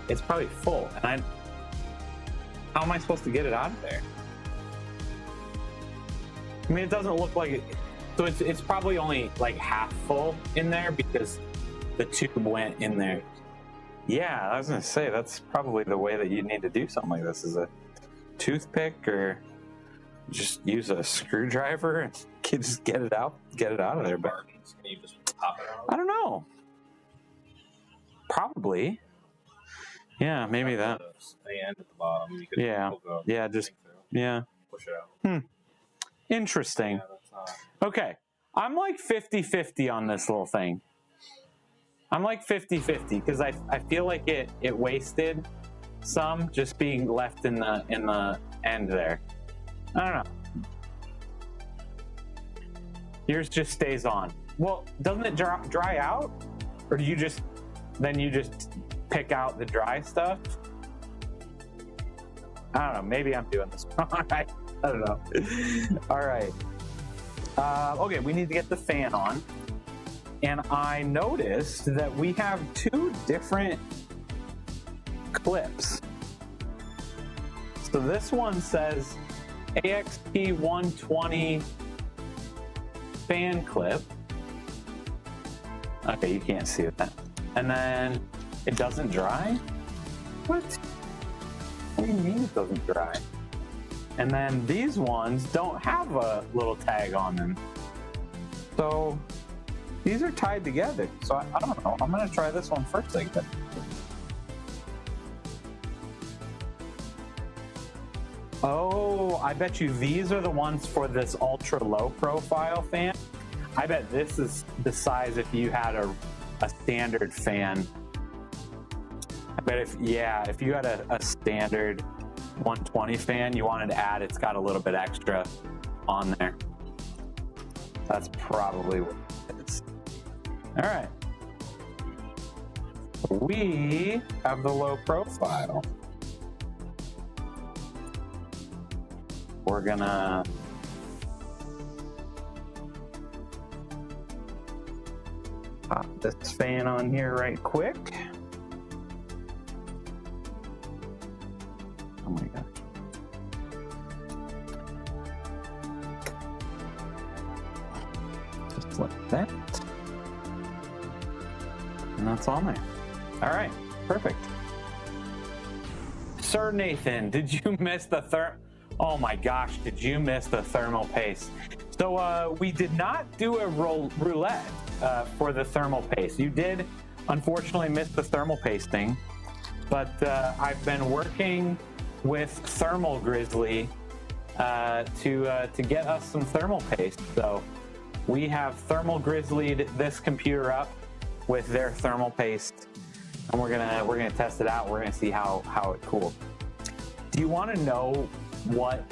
It's probably full, and how am I supposed to get it out of there? I mean, it doesn't look like it. So it's probably only like half full in there because the tube went in there. Yeah, I was gonna say that's probably the way that you need to do something like this: is a toothpick, or just use a screwdriver and Can just get it out of there. But Martins. Can you just pop it out? I don't know. Probably. Yeah, maybe that. The end at the bottom. You could Yeah. poke a Yeah, just thing through, yeah. push it out. Interesting. Yeah, that's not. Okay. I'm like 50-50 on this little thing. I'm like 50-50 because I feel like it wasted some just being left in the end there. I don't know. Yours just stays on. Well, doesn't it dry out? Or do you just pick out the dry stuff? I don't know. Maybe I'm doing this wrong. I don't know. All right. Okay, we need to get the fan on. And I noticed that we have two different clips. So this one says AXP 120 fan clip. Okay, you can't see that. And then it doesn't dry? What? What do you mean it doesn't dry? And then these ones don't have a little tag on them. So these are tied together. So I don't know. I'm going to try this one first, I guess. Oh, I bet you these are the ones for this ultra low profile fan. I bet this is the size if you had a standard fan. I bet if you had a standard 120 fan you wanted to add, it's got a little bit extra on there. That's probably what it is. All right. We have the low profile. We're gonna pop this fan on here right quick. Oh my gosh. Just like that. And that's on there. All right, perfect. Sir Nathan, did you miss the Oh my gosh, did you miss the thermal paste? So we did not do a roulette for the thermal paste. You did, unfortunately, miss the thermal pasting, but I've been working with Thermal Grizzly to get us some thermal paste. So we have Thermal Grizzly'd this computer up with their thermal paste, and we're gonna test it out. We're gonna see how it cools. Do you want to know what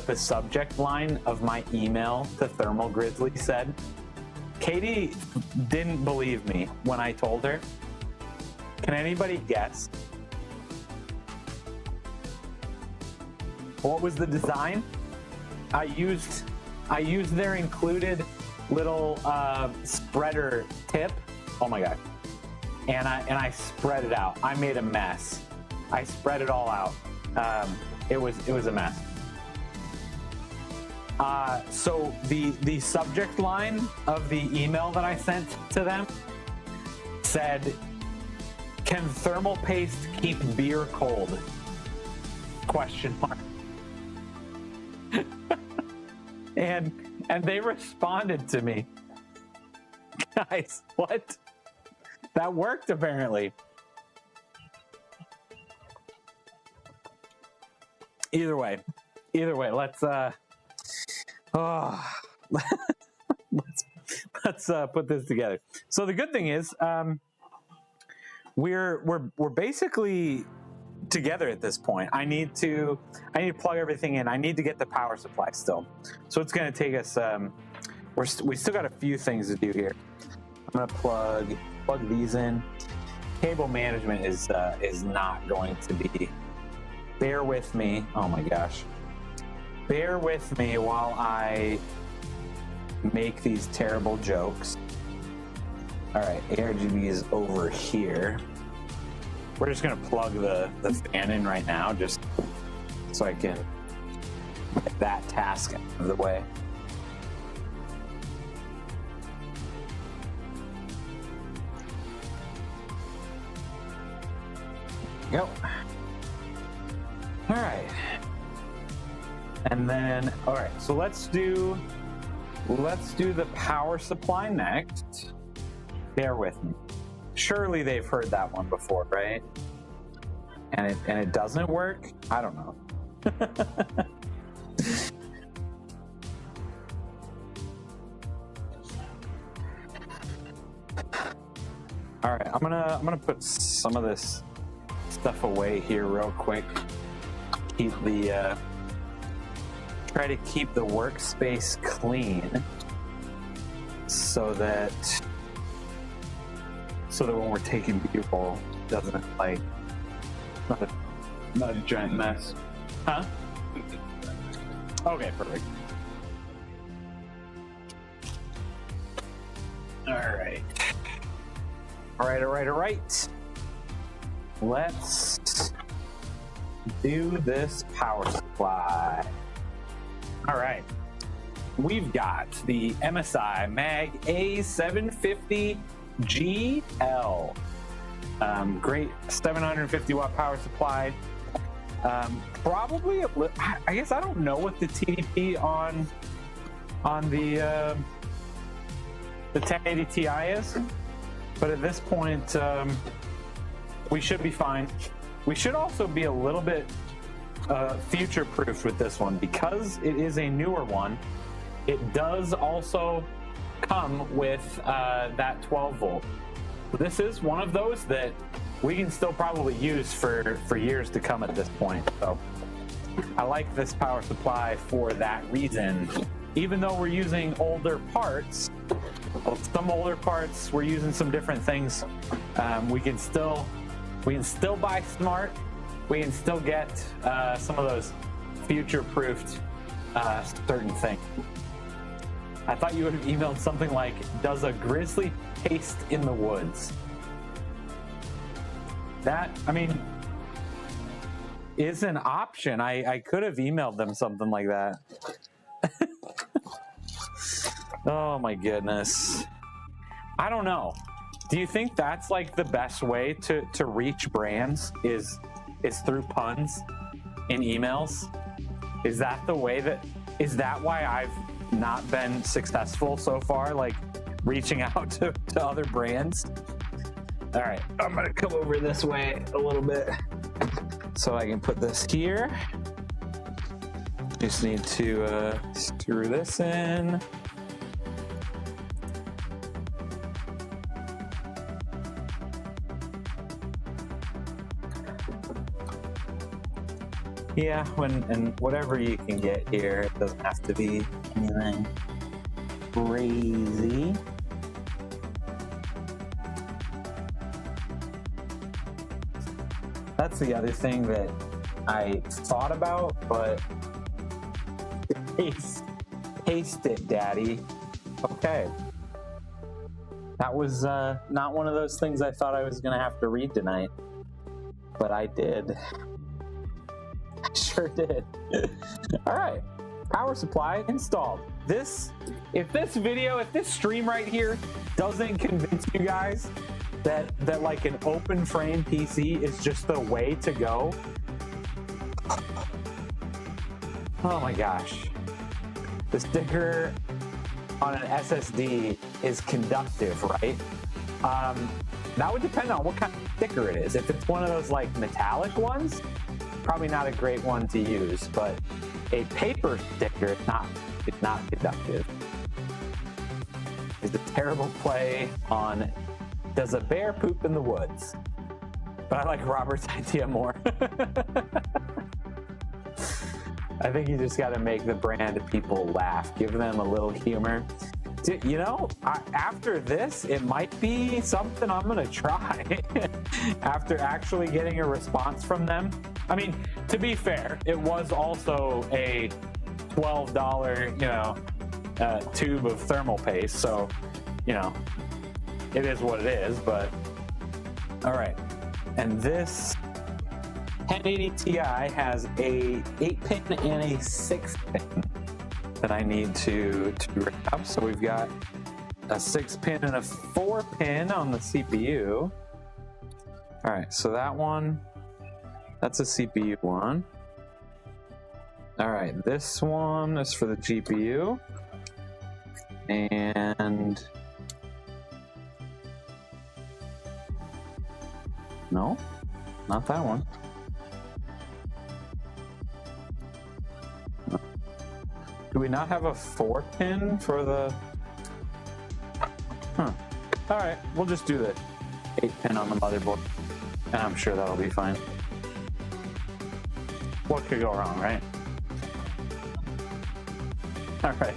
the subject line of my email to Thermal Grizzly said? Katie didn't believe me when I told her. Can anybody guess? What was the design? I used their included little spreader tip. Oh my god! And I spread it out. I made a mess. I spread it all out. It was a mess. So the subject line of the email that I sent to them said, "Can thermal paste keep beer cold?" Question mark. and they responded to me. Guys, what? That worked apparently. Either way, let's let's put this together. So the good thing is, we're basically together at this point. I need to plug everything in. I need to get the power supply still. So it's going to take us. We still got a few things to do here. I'm going to plug these in. Cable management is not going to be. Bear with me. Oh my gosh. Bear with me while I make these terrible jokes. All right, ARGB is over here. We're just gonna plug the fan in right now, just so I can get that task out of the way. Go. All right. And then, all right, so let's do let's do the power supply next. Bear with me. Surely they've heard that one before, right? And it doesn't work? I don't know. All right, I'm gonna put some of this stuff away here real quick. Keep the try to keep the workspace clean, so that when we're taking B-roll, it doesn't like not a giant mess. Huh? Okay, perfect. All right. All right. Let's do this power supply. All right. We've got the MSI Mag A750 GL. Great 750 watt power supply. Probably, I guess I don't know what the TDP on the 1080 Ti is. But at this point, we should be fine. We should also be a little bit future-proof with this one because it is a newer one. It does also come with that 12 volt. This is one of those that we can still probably use for years to come at this point. So I like this power supply for that reason. Even though we're using older parts, some older parts, we're using some different things. We can still buy smart. We can still get some of those future-proofed certain things. I thought you would have emailed something like, "Does a grizzly paste in the woods?" That, I mean, is an option. I could have emailed them something like that. Oh my goodness. I don't know. Do you think that's like the best way to reach brands is through puns in emails? Is that the way is that why I've not been successful so far, like reaching out to other brands? All right, I'm gonna come over this way a little bit so I can put this here. Just need to screw this in. Yeah, and whatever you can get here, it doesn't have to be anything crazy. That's the other thing that I thought about, but taste it, Daddy. Okay. That was not one of those things I thought I was going to have to read tonight, but I did. I sure did. All right, power supply installed. If this stream right here doesn't convince you guys that like an open frame PC is just the way to go, oh my gosh. The sticker on an SSD is conductive, right? That would depend on what kind of sticker it is. If it's one of those like metallic ones, probably not a great one to use, but a paper sticker, it's not conductive. It's a terrible play on does a bear poop in the woods? But I like Robert's idea more. I think you just got to make the brand people laugh, give them a little humor. You know, after this, it might be something I'm going to try after actually getting a response from them. I mean, to be fair, it was also a $12, tube of thermal paste. So, it is what it is, but all right. And this 1080 Ti has a 8-pin and a 6-pin that I need to grab. So we've got a 6-pin and a 4-pin on the CPU. All right, so that's a CPU one. All right, this one is for the GPU. And no, not that one. Do we not have a 4-pin for the... Huh. Alright, we'll just do the 8-pin on the motherboard. And I'm sure that'll be fine. What could go wrong, right? Alright.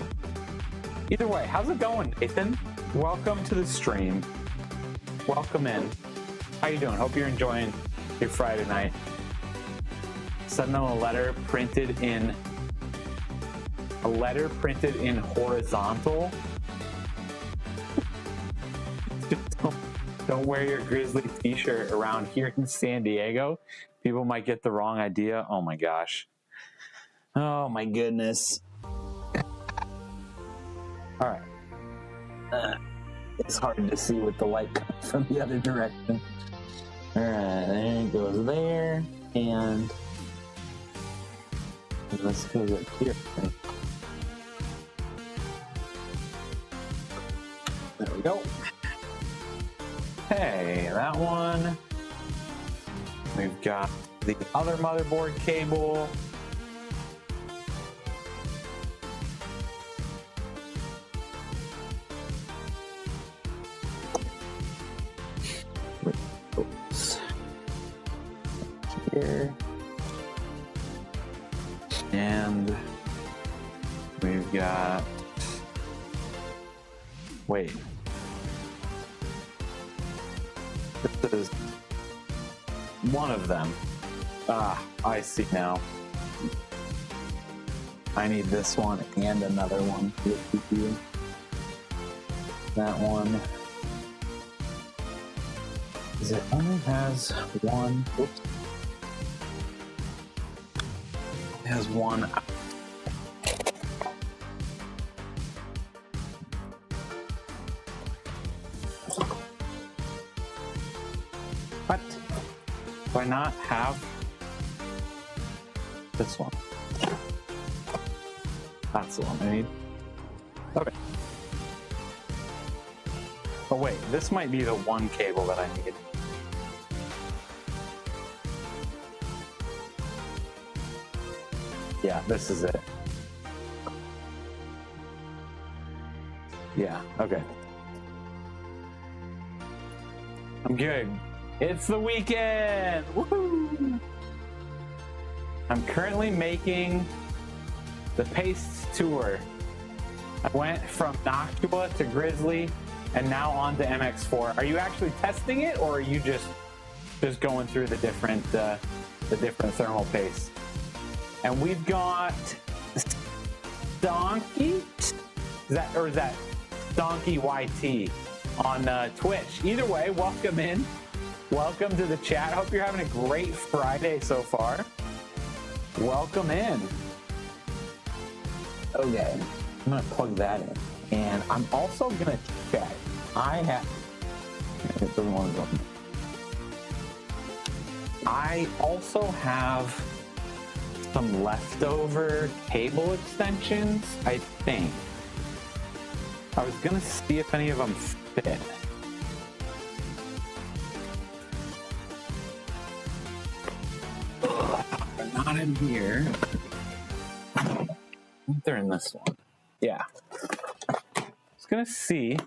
Either way, how's it going, Nathan? Welcome to the stream. Welcome in. How you doing? Hope you're enjoying your Friday night. Sending them a letter printed in horizontal. Just don't wear your Grizzly t-shirt around here in San Diego. People might get the wrong idea. Oh my gosh. Oh my goodness. All right. It's hard to see with the light coming from the other direction. All right, there it goes there, and this goes up here. There we go. Hey, that one. We've got the other motherboard cable. Oops. Here. And we've got... Wait. This is one of them. Ah, I see now. I need this one and another one for the CPU. That one. Because it only has one. Oops. It has one. What? Do I not have this one? That's the one I need. Okay. Oh wait, this might be the one cable that I need. Yeah, this is it. Yeah, okay. I'm good. It's the weekend! Woohoo! I'm currently making the Pace Tour. I went from Noctua to Grizzly and now on to MX4. Are you actually testing it, or are you just going through the different thermal pace? And we've got Donkey, is that Donkey YT on Twitch? Either way, welcome in. Welcome to the chat. Hope you're having a great Friday so far. Welcome in. Okay, I'm gonna plug that in, and I'm also gonna check. I also have some leftover cable extensions, I think. I was gonna see if any of them fit. They're not in here. I think they're in this one. Yeah. I was gonna see.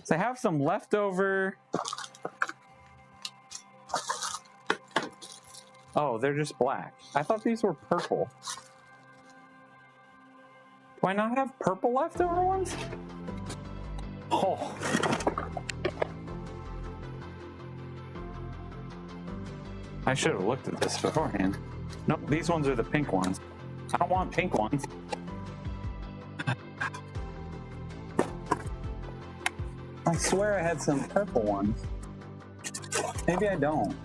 So I have some leftover. Oh, they're just black. I thought these were purple. Do I not have purple leftover ones? Oh. I should have looked at this beforehand. Nope, these ones are the pink ones. I don't want pink ones. I swear I had some purple ones. Maybe I don't.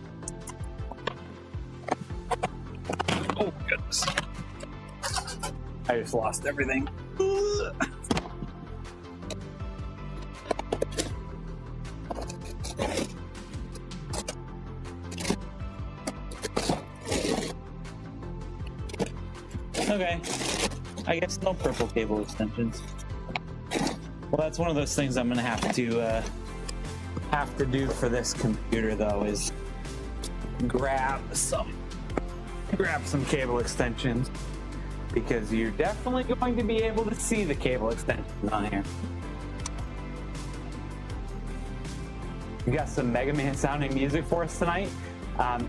Oh, goodness. I just lost everything. Okay. I guess no purple cable extensions. Well, that's one of those things I'm gonna have to do for this computer, though, is grab some cable extensions, because you're definitely going to be able to see the cable extensions on here. We got some Mega Man sounding music for us tonight.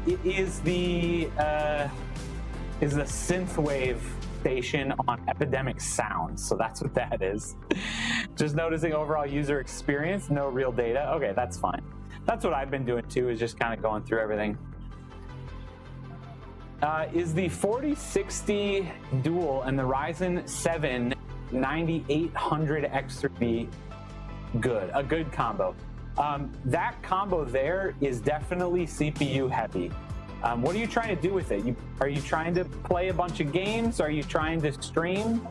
It is the synthwave station on Epidemic Sounds, so that's what that is. Just noticing overall user experience, no real data. Okay, that's fine. That's what I've been doing too, is just kind of going through everything. Is the 4060 Dual and the Ryzen 7 9800X3D good? A good combo. That combo there is definitely CPU heavy. What are you trying to do with it? Are you trying to play a bunch of games? Are you trying to stream?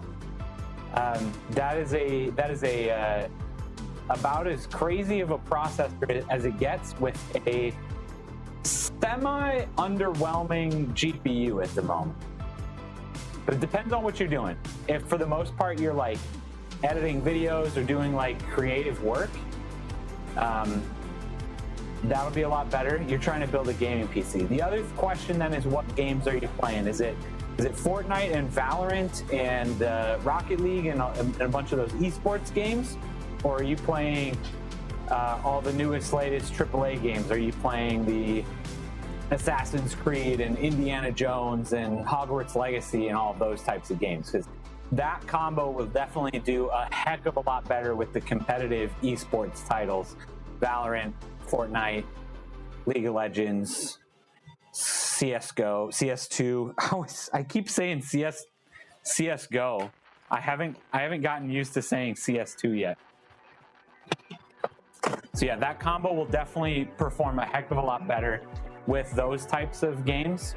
That is about as crazy of a processor as it gets, with a semi-underwhelming GPU at the moment. But it depends on what you're doing. If for the most part you're like editing videos or doing like creative work, that'll be a lot better. You're trying to build a gaming PC. The other question then is, what games are you playing? Is it Fortnite and Valorant and Rocket League and a bunch of those esports games? Or are you playing all the newest, latest AAA games? Are you playing the Assassin's Creed and Indiana Jones and Hogwarts Legacy and all of those types of games? Because that combo will definitely do a heck of a lot better with the competitive esports titles. Valorant, Fortnite, League of Legends, CSGO, CS2. I keep saying CSGO. I haven't gotten used to saying CS2 yet. So yeah, that combo will definitely perform a heck of a lot better with those types of games.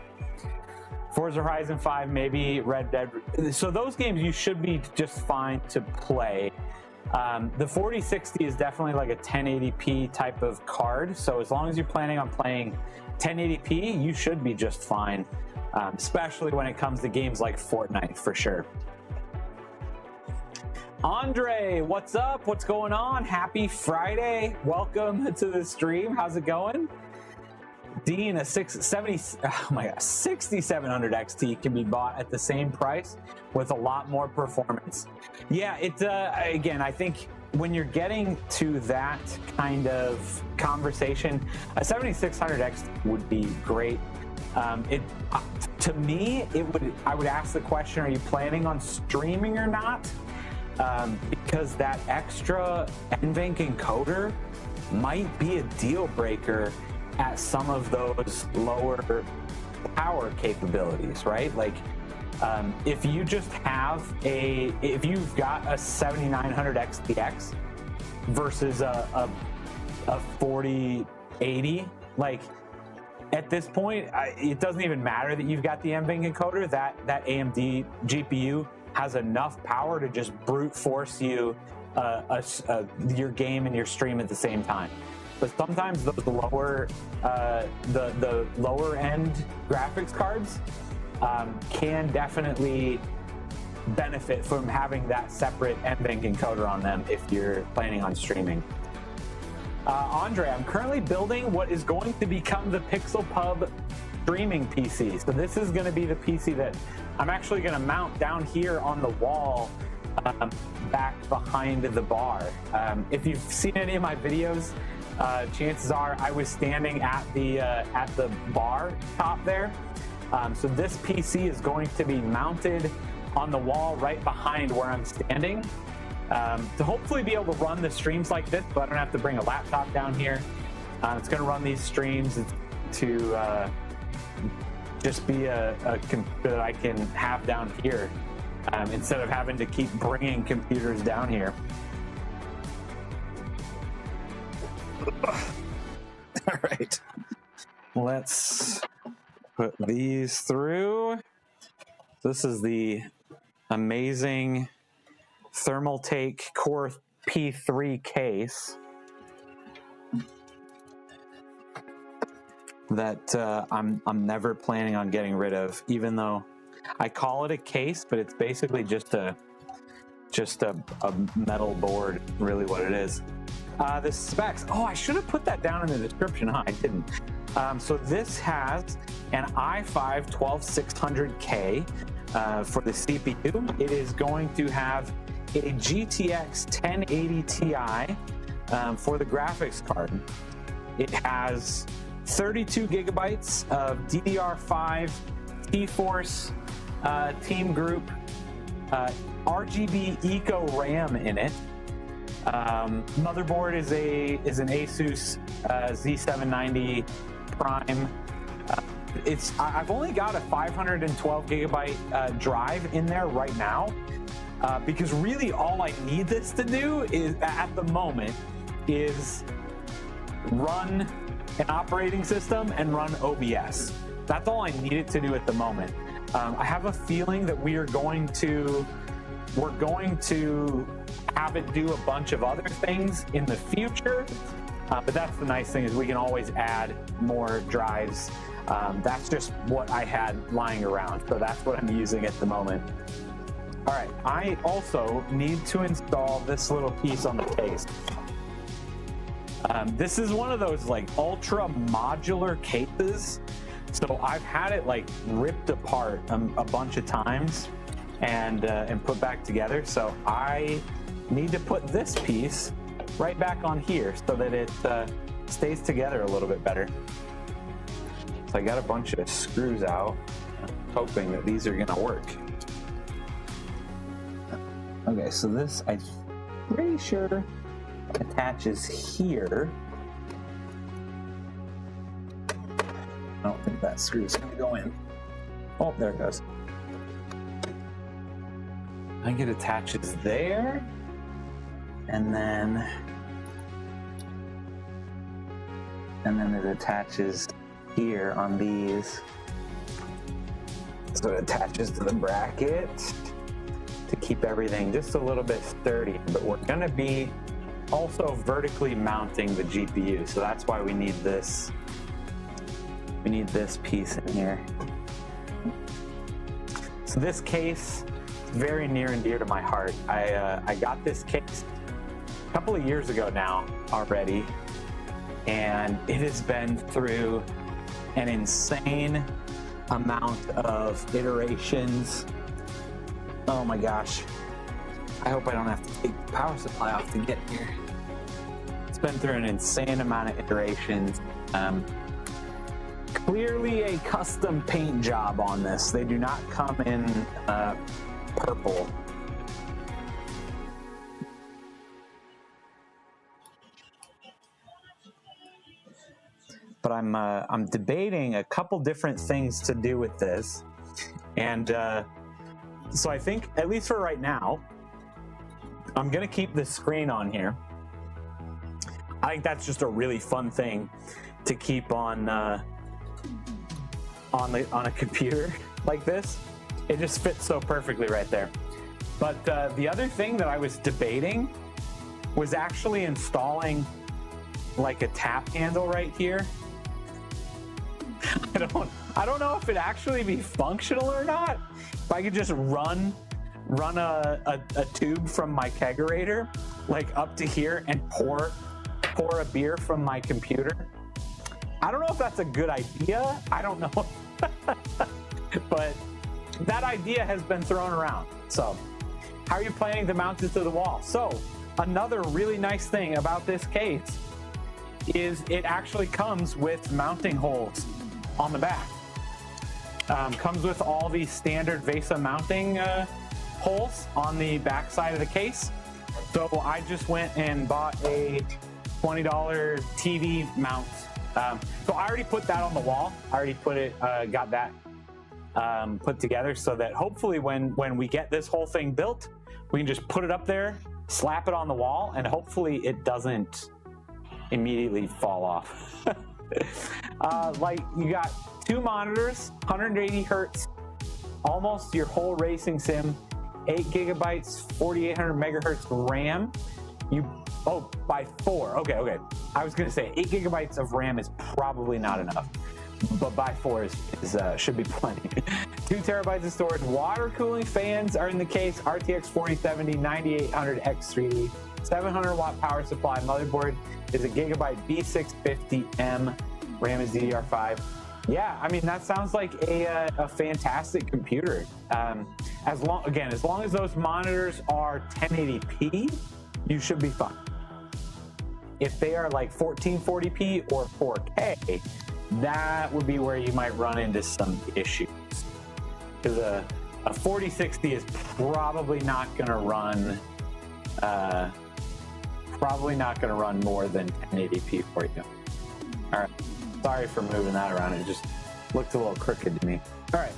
Forza Horizon 5, maybe Red Dead. So those games you should be just fine to play. The 4060 is definitely like a 1080p type of card. So as long as you're planning on playing 1080p, you should be just fine, especially when it comes to games like Fortnite, for sure. Andre, what's up? What's going on? Happy Friday. Welcome to the stream. How's it going? Dean, a 6700 XT can be bought at the same price with a lot more performance. Yeah, again, I think when you're getting to that kind of conversation, a 7600 XT would be great. To me, I would ask the question, are you planning on streaming or not? Because that extra NVENC encoder might be a deal breaker at some of those lower power capabilities, right? Like, if you just have if you've got a 7900 XTX versus a 4080, like, at this point, it doesn't even matter that you've got the NVENC encoder. That AMD GPU has enough power to just brute force you your game and your stream at the same time. But sometimes those lower, the lower end graphics cards can definitely benefit from having that separate NVENC encoder on them if you're planning on streaming. Andre, I'm currently building what is going to become the PixelPub streaming PC. So this is going to be the PC that I'm actually going to mount down here on the wall, back behind the bar. If you've seen any of my videos, chances are I was standing at the bar top there. So this PC is going to be mounted on the wall right behind where I'm standing, to hopefully be able to run the streams like this, but I don't have to bring a laptop down here. It's going to run these streams to just be a computer that I can have down here, instead of having to keep bringing computers down here. All right, let's put these through. This is the amazing Thermaltake Core P3 case that I'm never planning on getting rid of, even though I call it a case, but it's basically just a just a metal board, really what it is. The specs. Oh, I should have put that down in the description, huh? I didn't. So this has an i5 12600K for the CPU. It is going to have a GTX 1080 Ti for the graphics card. It has 32 gigabytes of DDR5 T-Force Team Group RGB Eco RAM in it. Motherboard is an Asus Z790 Prime. I've only got a 512 gigabyte drive in there right now because really all I need this to do is at the moment is run an operating system and run OBS. That's all I need it to do at the moment. I have a feeling that we're going to have it do a bunch of other things in the future, but that's the nice thing is we can always add more drives. That's just what I had lying around, so that's what I'm using at the moment. All right, I also need to install this little piece on the case. This is one of those like ultra modular cases, so I've had it like ripped apart a bunch of times and put back together. So I need to put this piece right back on here so that it stays together a little bit better. So I got a bunch of screws out, hoping that these are gonna work. Okay, so this I'm pretty sure attaches here. I don't think that screw's gonna go in. Oh, there it goes. I think it attaches there, and then it attaches here on these. So it attaches to the bracket to keep everything just a little bit sturdy, but we're gonna be also vertically mounting the GPU, so that's why we need this. We need this piece in here. So this case is very near and dear to my heart. I got this case a couple of years ago now already, and it has been through an insane amount of iterations. Oh my gosh. I hope I don't have to take the power supply off to get here. It's been through an insane amount of iterations. Clearly a custom paint job on this. They do not come in purple. But I'm debating a couple different things to do with this, and so I think, at least for right now, I'm gonna keep the screen on here. I think that's just a really fun thing to keep on a computer like this. It just fits so perfectly right there. But the other thing that I was debating was actually installing like a tap handle right here. I don't know if it actually be functional or not. If I could just run a tube from my kegerator like up to here and pour a beer from my computer. I don't know if that's a good idea. I don't know. But that idea has been thrown around. So how are you planning to mount it to the wall? So another really nice thing about this case is it actually comes with mounting holes on the back. Comes with all the standard VESA mounting holes on the back side of the case. So I just went and bought a $20 TV mount. So I already put that on the wall. I already put it, got that put together so that hopefully when we get this whole thing built, we can just put it up there, slap it on the wall, and hopefully it doesn't immediately fall off. Like you got two monitors, 180 hertz, almost your whole racing sim, 8 gigabytes, 4800 megahertz RAM. By 4. Okay. I was gonna say 8 gigabytes of RAM is probably not enough. but by 4 should be plenty. 2 terabytes of storage. Water cooling fans are in the case. RTX 4070, 9800 X3D, 700 watt power supply. Motherboard is a Gigabyte B650M. RAM is DDR5. Yeah, I mean, that sounds like a fantastic computer. As long as those monitors are 1080p, you should be fine. If they are like 1440p or 4K, that would be where you might run into some issues. Because a 4060 is probably not going to run more than 1080p for you. All right. Sorry for moving that around. It just looked a little crooked to me. All right.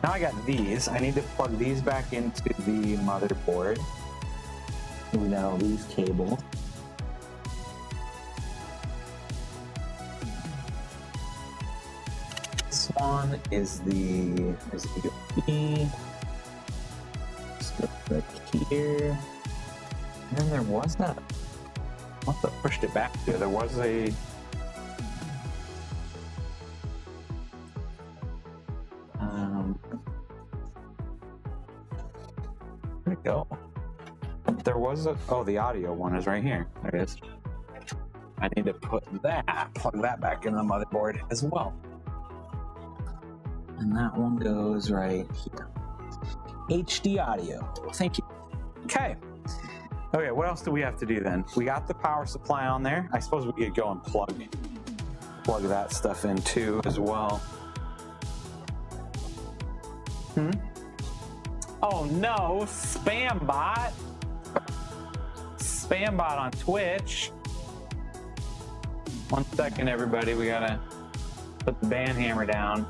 Now I got these. I need to plug these back into the motherboard. We got all these cables. This one is the USB. Just go back here. And then there was that. I must have pushed it back there. There was a. Where'd it go? There was a. Oh, the audio one is right here. There it is. I need to plug that back in the motherboard as well. And that one goes right here. HD audio. Thank you. Okay. Okay, what else do we have to do then? We got the power supply on there. I suppose we could go and plug that stuff in too as well. Oh no, spam bot. Spam bot on Twitch. 1 second, everybody. We gotta put the ban hammer down.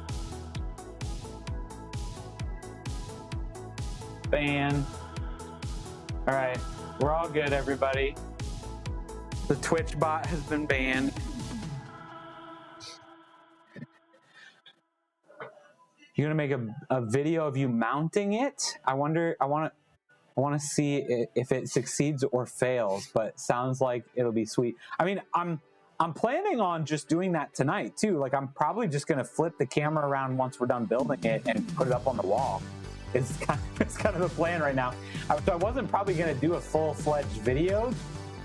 Ban. All right, we're all good, everybody. The Twitch bot has been banned. You're gonna make a video of you mounting it. I want to see if it succeeds or fails, but sounds like it'll be sweet. I mean, I'm planning on just doing that tonight too. Like, I'm probably just gonna flip the camera around once we're done building it and put it up on the wall. It's kind of the plan right now. So I wasn't probably gonna do a full-fledged video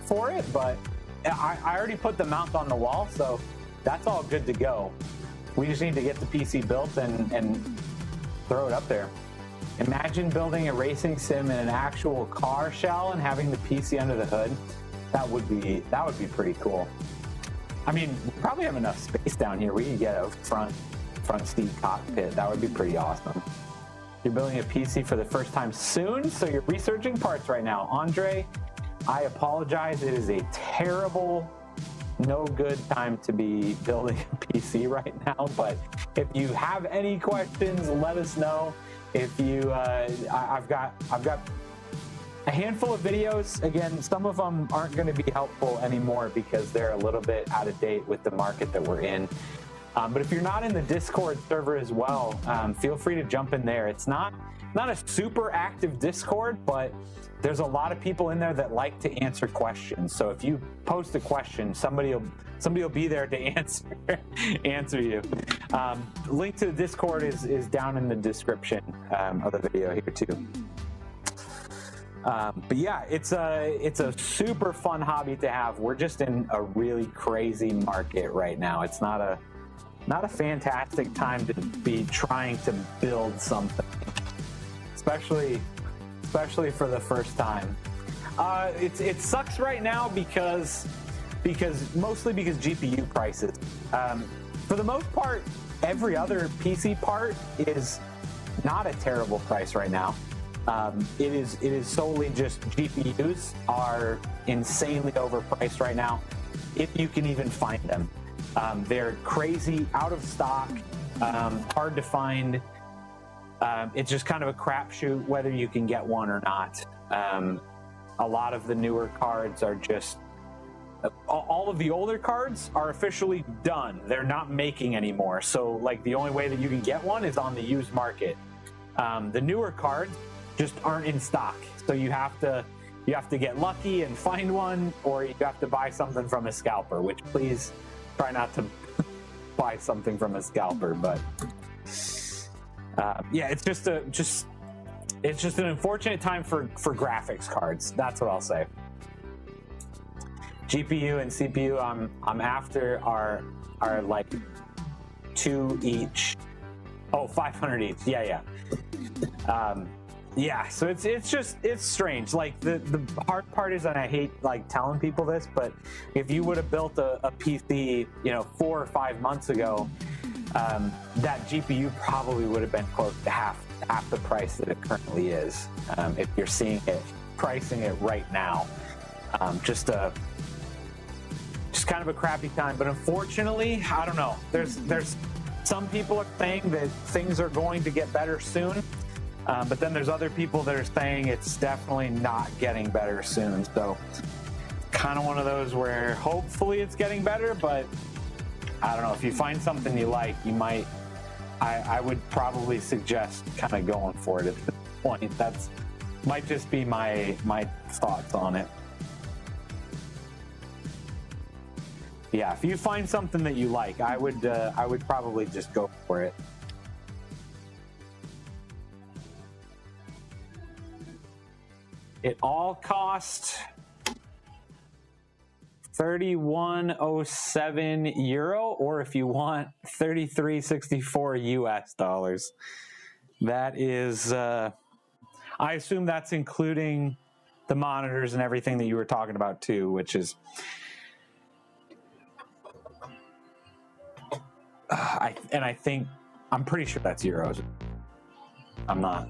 for it, but I already put the mount on the wall, so that's all good to go. We just need to get the PC built and throw it up there. Imagine building a racing sim in an actual car shell and having the PC under the hood. That would be pretty cool. I mean, we probably have enough space down here. We could get a front seat cockpit. That would be pretty awesome. You're building a PC for the first time soon, so you're researching parts right now. Andre, I apologize. It is a terrible, no good time to be building a PC right now, but if you have any questions, let us know. If you I've got a handful of videos. Again, some of them aren't going to be helpful anymore because they're a little bit out of date with the market that we're in. But if you're not in the Discord server as well, feel free to jump in there. It's not a super active Discord, but there's a lot of people in there that like to answer questions. So if you post a question, somebody will be there to answer you. Link to the Discord is down in the description of the video here too. But yeah, it's a super fun hobby to have. We're just in a really crazy market right now. It's not a fantastic time to be trying to build something, especially for the first time. It sucks right now because mostly because GPU prices. For the most part, every other PC part is not a terrible price right now. It is solely just GPUs are insanely overpriced right now, if you can even find them. They're crazy, out of stock, hard to find. It's just kind of a crapshoot whether you can get one or not. A lot of the newer cards are just... all of the older cards are officially done. They're not making anymore. So, like, the only way that you can get one is on the used market. The newer cards just aren't in stock. So you have to get lucky and find one, or you have to buy something from a scalper, which please try not buy something from a scalper, but yeah, it's just it's just an unfortunate time for graphics cards. That's what I'll say. GPU and CPU, I'm after are like 2 each. Oh, 500 each. Yeah. Yeah, so it's strange. Like the hard part is, and I hate like telling people this, but if you would have built a PC, 4 or 5 months ago, that GPU probably would have been close to half the price that it currently is. If you're seeing it, pricing it right now, just kind of a crappy time. But unfortunately, I don't know. There's some people are saying that things are going to get better soon. But then there's other people that are saying it's definitely not getting better soon. So kind of one of those where hopefully it's getting better, but I don't know. If you find something you like, you might, I would probably suggest kind of going for it at this point. That's might just be my thoughts on it. Yeah, if you find something that you like, I would probably just go for it. It all cost €31.07, or if you want, $33.64 US dollars. That is, I assume that's including the monitors and everything that you were talking about too, which is, I'm pretty sure that's euros. I'm not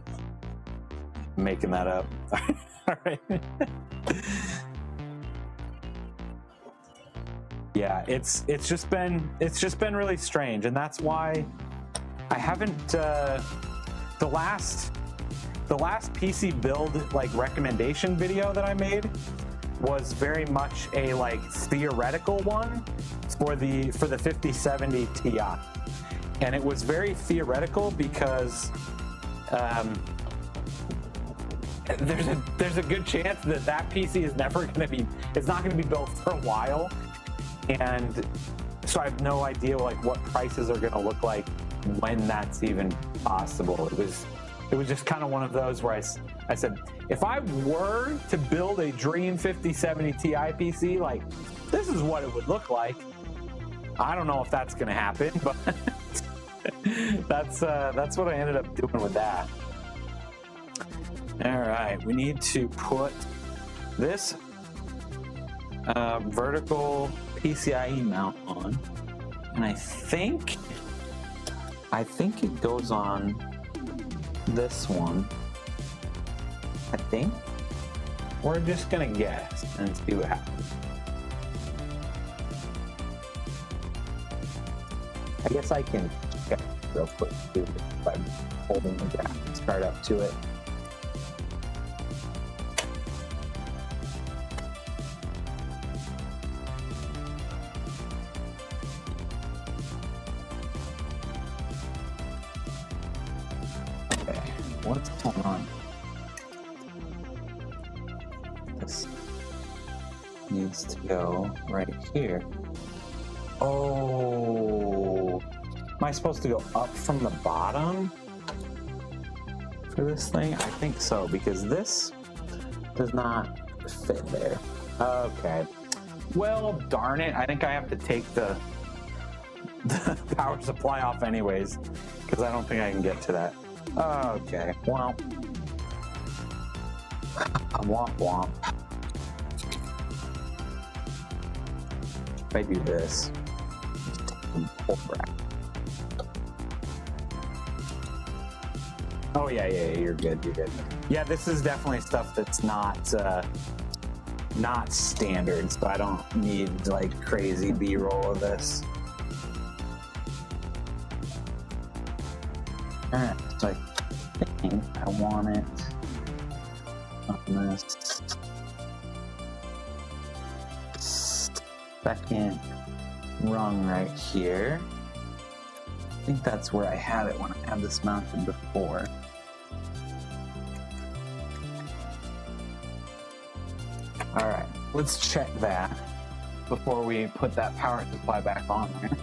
making that up. All right. Yeah, it's just been really strange, and that's why I haven't the last PC build like recommendation video that I made was very much a like theoretical one for the 5070 Ti, and it was very theoretical because there's a good chance that PC is never going to be, it's not going to be built for a while, and so I have no idea like what prices are going to look like when that's even possible. It was just kind of one of those where I said, if I were to build a dream 5070 Ti PC, like this is what it would look like. I don't know if that's going to happen, but that's what I ended up doing with that. All right, we need to put this vertical PCIe mount on, and I think it goes on this one. I think we're just gonna guess and see what happens. I guess I can check real quick too by holding the graphics card up to it. What's going on? This needs to go right here. Oh, am I supposed to go up from the bottom for this thing? I think so, because this does not fit there. Okay. Well, darn it. I think I have to take the power supply off anyways, because I don't think I can get to that. Okay, well, womp womp. If I do this, just take them over. Oh yeah, you're good, Yeah, this is definitely stuff that's not standard, so I don't need like crazy B-roll of this. Alright, so I think I want it on this second rung right here. I think that's where I had it when I had this mounted before. Alright, let's check that before we put that power supply back on there.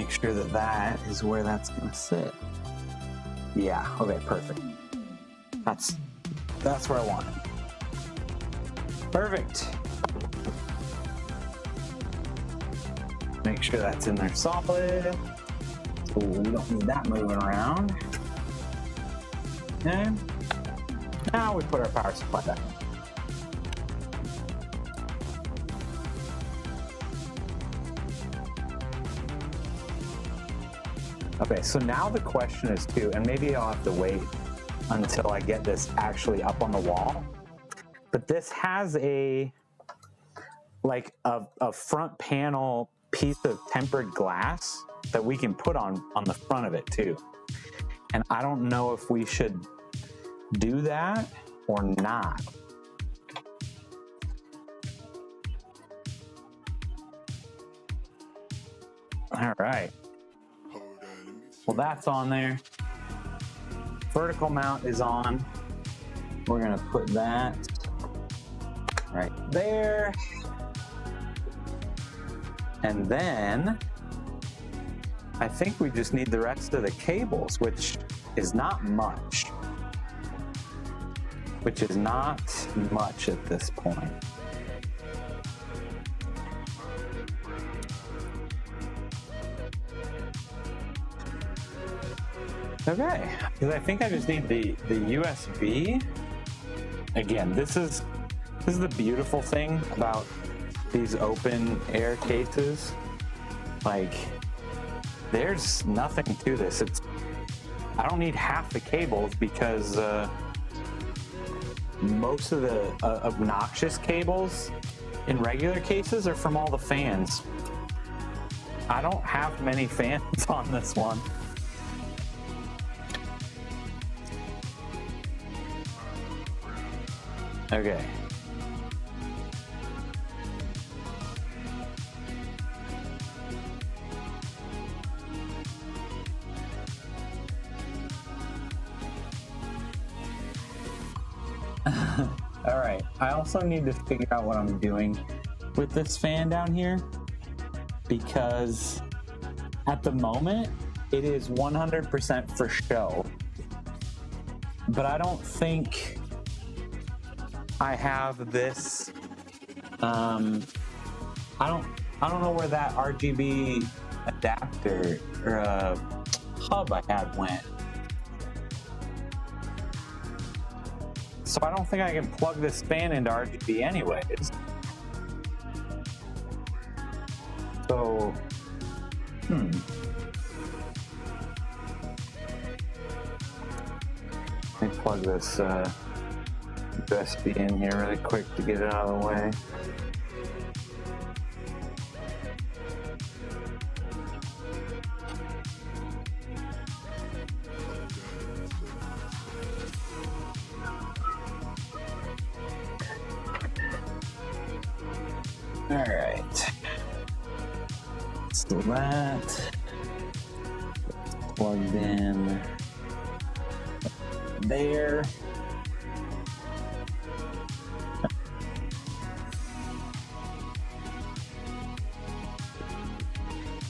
make sure that that is where that's gonna sit. Yeah, okay, perfect. That's where I want it. Perfect. Make sure that's in there solid. So we don't need that moving around. Okay. Now we put our power supply back in. Okay, so now the question is too, and maybe I'll have to wait until I get this actually up on the wall, but this has a front panel piece of tempered glass that we can put on the front of it too. And I don't know if we should do that or not. All right. Well, that's on there. Vertical mount is on. We're gonna put that right there. And then I think we just need the rest of the cables, which is not much. Which is not much at this point. Okay, because I think I just need the USB. Again, this is the beautiful thing about these open air cases. Like, there's nothing to this. I don't need half the cables because most of the obnoxious cables in regular cases are from all the fans. I don't have many fans on this one. Okay. All right. I also need to figure out what I'm doing with this fan down here, because at the moment it is 100% for show, but I don't think I have this. I don't know where that RGB adapter or hub I had went. So I don't think I can plug this fan into RGB anyways. So, Let me plug this USB in here really quick to get it out of the way. All right, so that plugged in there.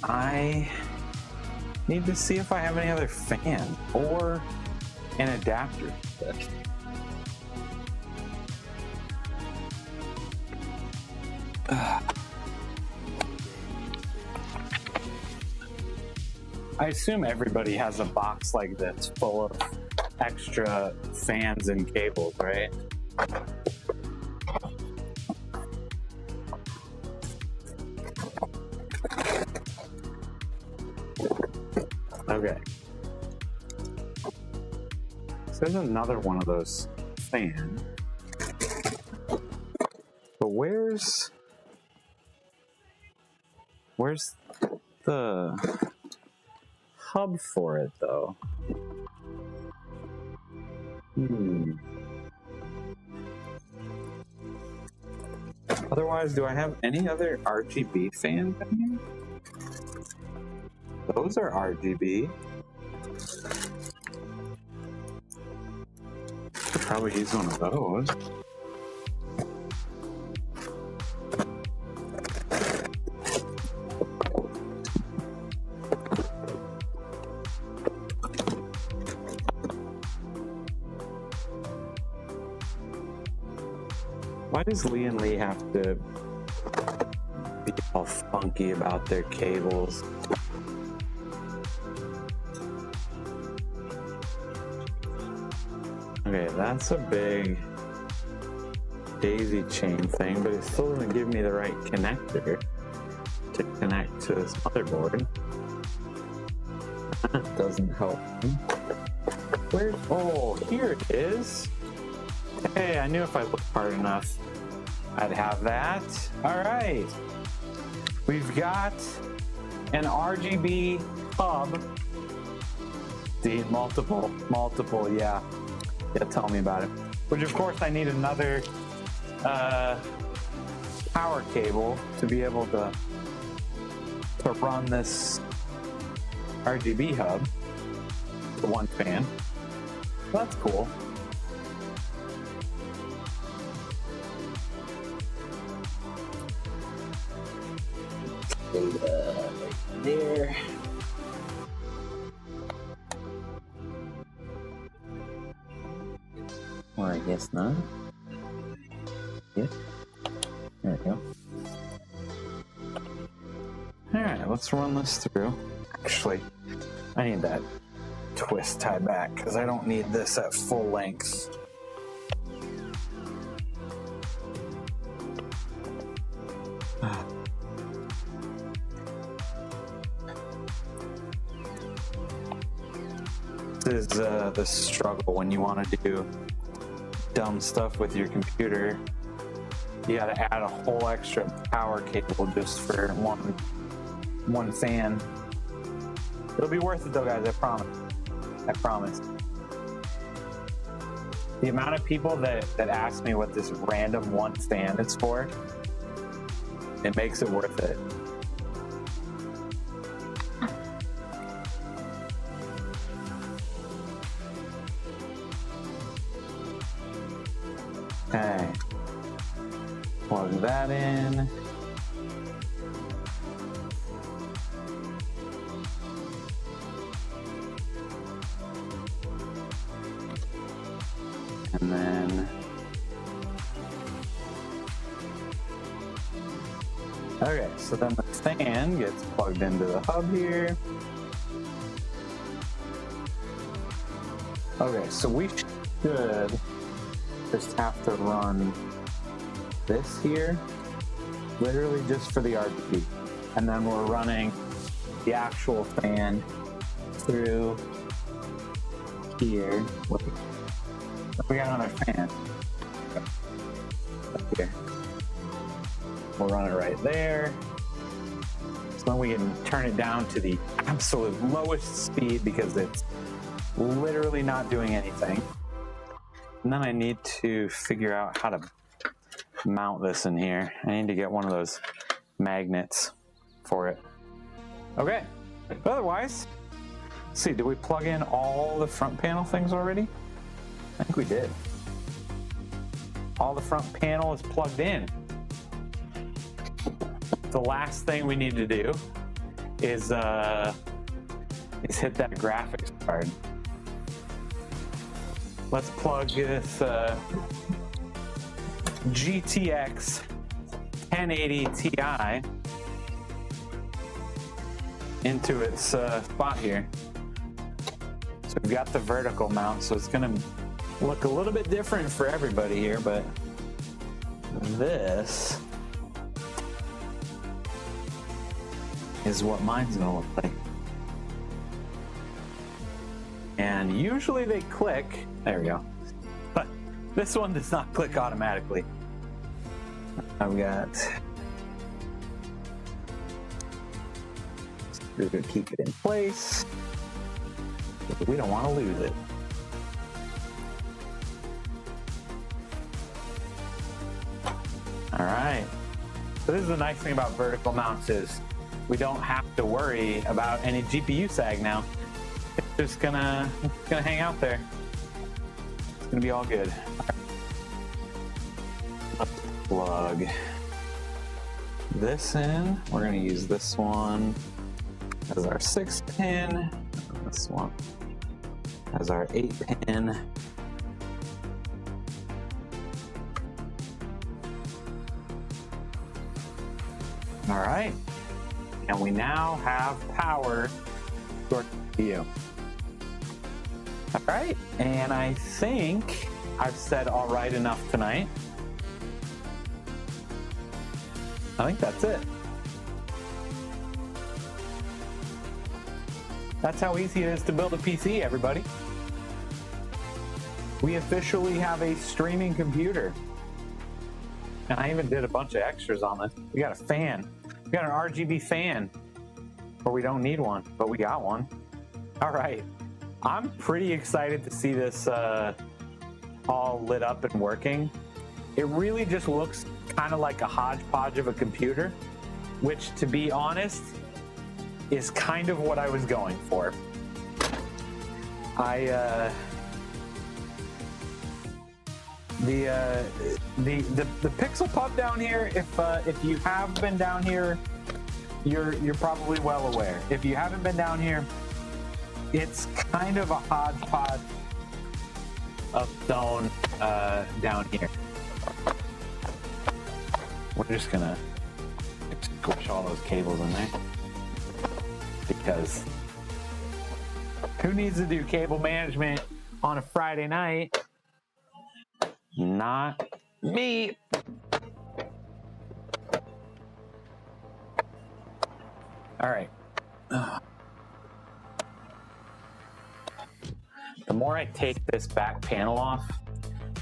I need to see if I have any other fan or an adapter for this. I assume everybody has a box like this full of extra fans and cables, right? Okay. So there's another one of those fans. But where's the hub for it though? Otherwise, do I have any other RGB fans in here? Those are RGB. Could probably use one of those. Why does Lee and Lee have to be all funky about their cables? Okay, that's a big daisy chain thing, but it still doesn't give me the right connector to connect to this motherboard. That doesn't help me. Where's, oh, here it is. Hey, I knew if I looked hard enough, I'd have that. All right. We've got an RGB hub. See, multiple, yeah. Yeah, tell me about it. Which, of course, I need another power cable to be able to run this RGB hub, the one fan. Well, that's cool. Right there. Or I guess not. Yeah. There we go. Alright, let's run this through. Actually, I need that twist tie back because I don't need this at full length. This is the struggle when you want to do dumb stuff with your computer. You got to add a whole extra power cable just for one fan. It'll be worth it though, guys. I promise. I promise. The amount of people that ask me what this random one fan is for, it makes it worth it. Okay. Plug that in. And then okay, so then the fan gets plugged into the hub here. Okay, so we should just have to run this here, literally just for the RGB. And then we're running the actual fan through here. We got another fan up here. We'll run it right there. So then we can turn it down to the absolute lowest speed because it's literally not doing anything. And then I need to figure out how to mount this in here. I need to get one of those magnets for it. Okay, but otherwise, let's see, did we plug in all the front panel things already? I think we did. All the front panel is plugged in. The last thing we need to do is hit that graphics card. Let's plug this GTX 1080 Ti into its spot here. So we've got the vertical mount, so it's gonna look a little bit different for everybody here, but this is what mine's gonna look like. And usually they click, there we go, but this one does not click automatically. I've got, we're gonna keep it in place. We don't want to lose it. All right. So this is the nice thing about vertical mounts is we don't have to worry about any GPU sag now. It's just gonna hang out there. It's gonna be all good. Let's plug this in. We're gonna use this one as our 6-pin. This one as our 8-pin. All right. And we now have power to our CPU. All right. And I think I've said all right enough tonight. I think that's it. That's how easy it is to build a PC, everybody. We officially have a streaming computer. And I even did a bunch of extras on this. We got a fan. We got an RGB fan. Or we don't need one, but we got one. All right. I'm pretty excited to see this all lit up and working. It really just looks kind of like a hodgepodge of a computer, which, to be honest, is kind of what I was going for. The Pixel Pub down here, if you have been down here, you're probably well aware. If you haven't been down here, it's kind of a hodgepodge of stone down here. We're just gonna squish all those cables in there because who needs to do cable management on a Friday night? Not me. All right. The more I take this back panel off,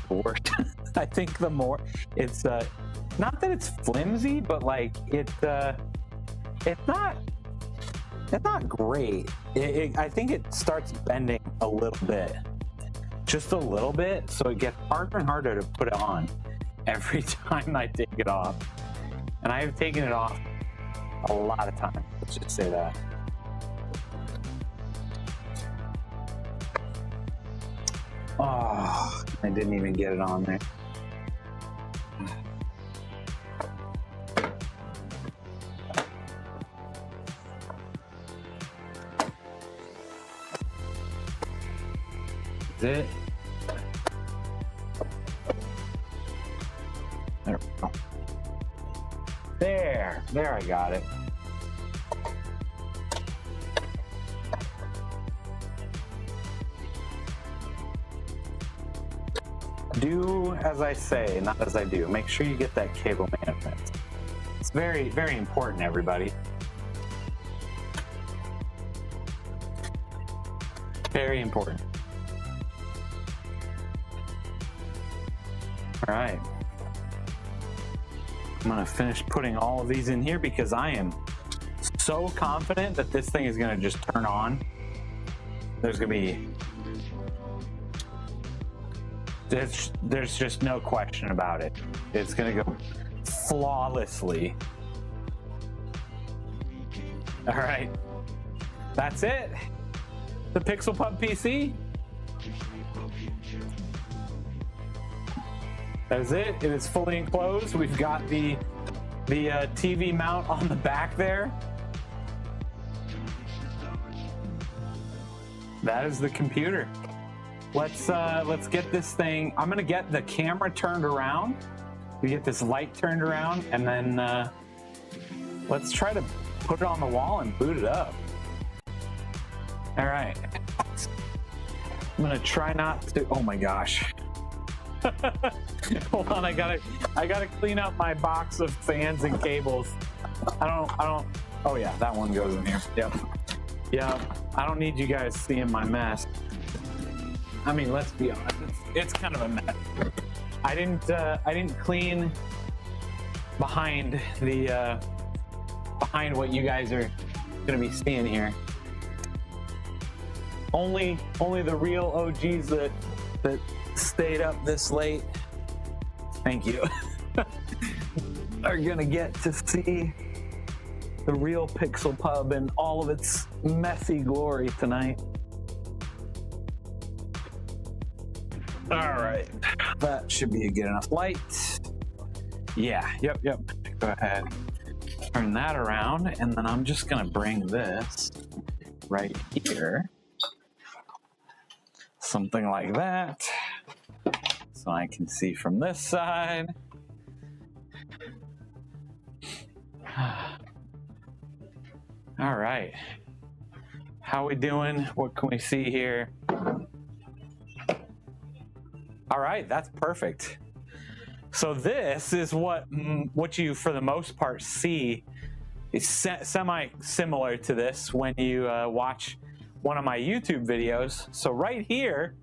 the worse. I think the more it's not that it's flimsy, but like it's not great. I think it starts bending a little bit. Just a little bit, so it gets harder and harder to put it on every time I take it off. And I have taken it off a lot of times, let's just say that. Oh, I didn't even get it on there. Is it? There we go. There I got it. Do as I say, not as I do. Make sure you get that cable management. It's very, very important, everybody. Very important. All right. I'm gonna finish putting all of these in here because I am so confident that this thing is gonna just turn on. There's just no question about it. It's gonna go flawlessly. All right, that's it. The Pixel Pub PC. That is it. It is fully enclosed. We've got the TV mount on the back there. That is the computer. Let's get this thing. I'm gonna get the camera turned around. We get this light turned around, and then let's try to put it on the wall and boot it up. All right. I'm gonna try not to. Oh my gosh. Hold on, I gotta clean up my box of fans and cables. I don't. Oh yeah, that one goes in here. Yep. I don't need you guys seeing my mess. I mean, let's be honest, it's kind of a mess. I didn't clean behind the behind what you guys are gonna be seeing here. Only the real OGs that stayed up this late, thank you, are gonna get to see the real Pixel Pub in all of its messy glory tonight. All right, that should be a good enough light. Yeah, yep. Go ahead, turn that around, and then I'm just gonna bring this right here. Something like that. So I can see from this side. All right. How we doing? What can we see here? All right, that's perfect. So this is what you, for the most part, see. It's semi-similar to this when you watch one of my YouTube videos. So right here,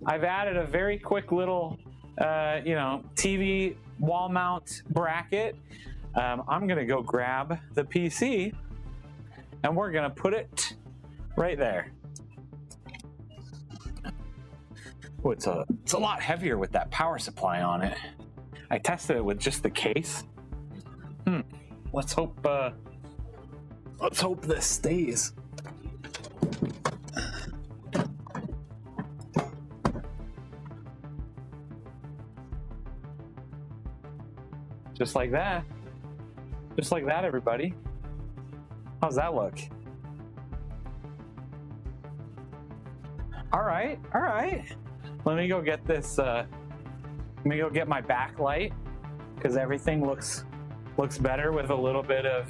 I've added a very quick little, TV wall mount bracket. I'm gonna go grab the PC, and we're gonna put it right there. Oh, it's a lot heavier with that power supply on it. I tested it with just the case. Let's hope this stays. Just like that. Just like that, everybody. How's that look? All right, all right. Let me go get this. Let me go get my backlight, because everything looks better with a little bit of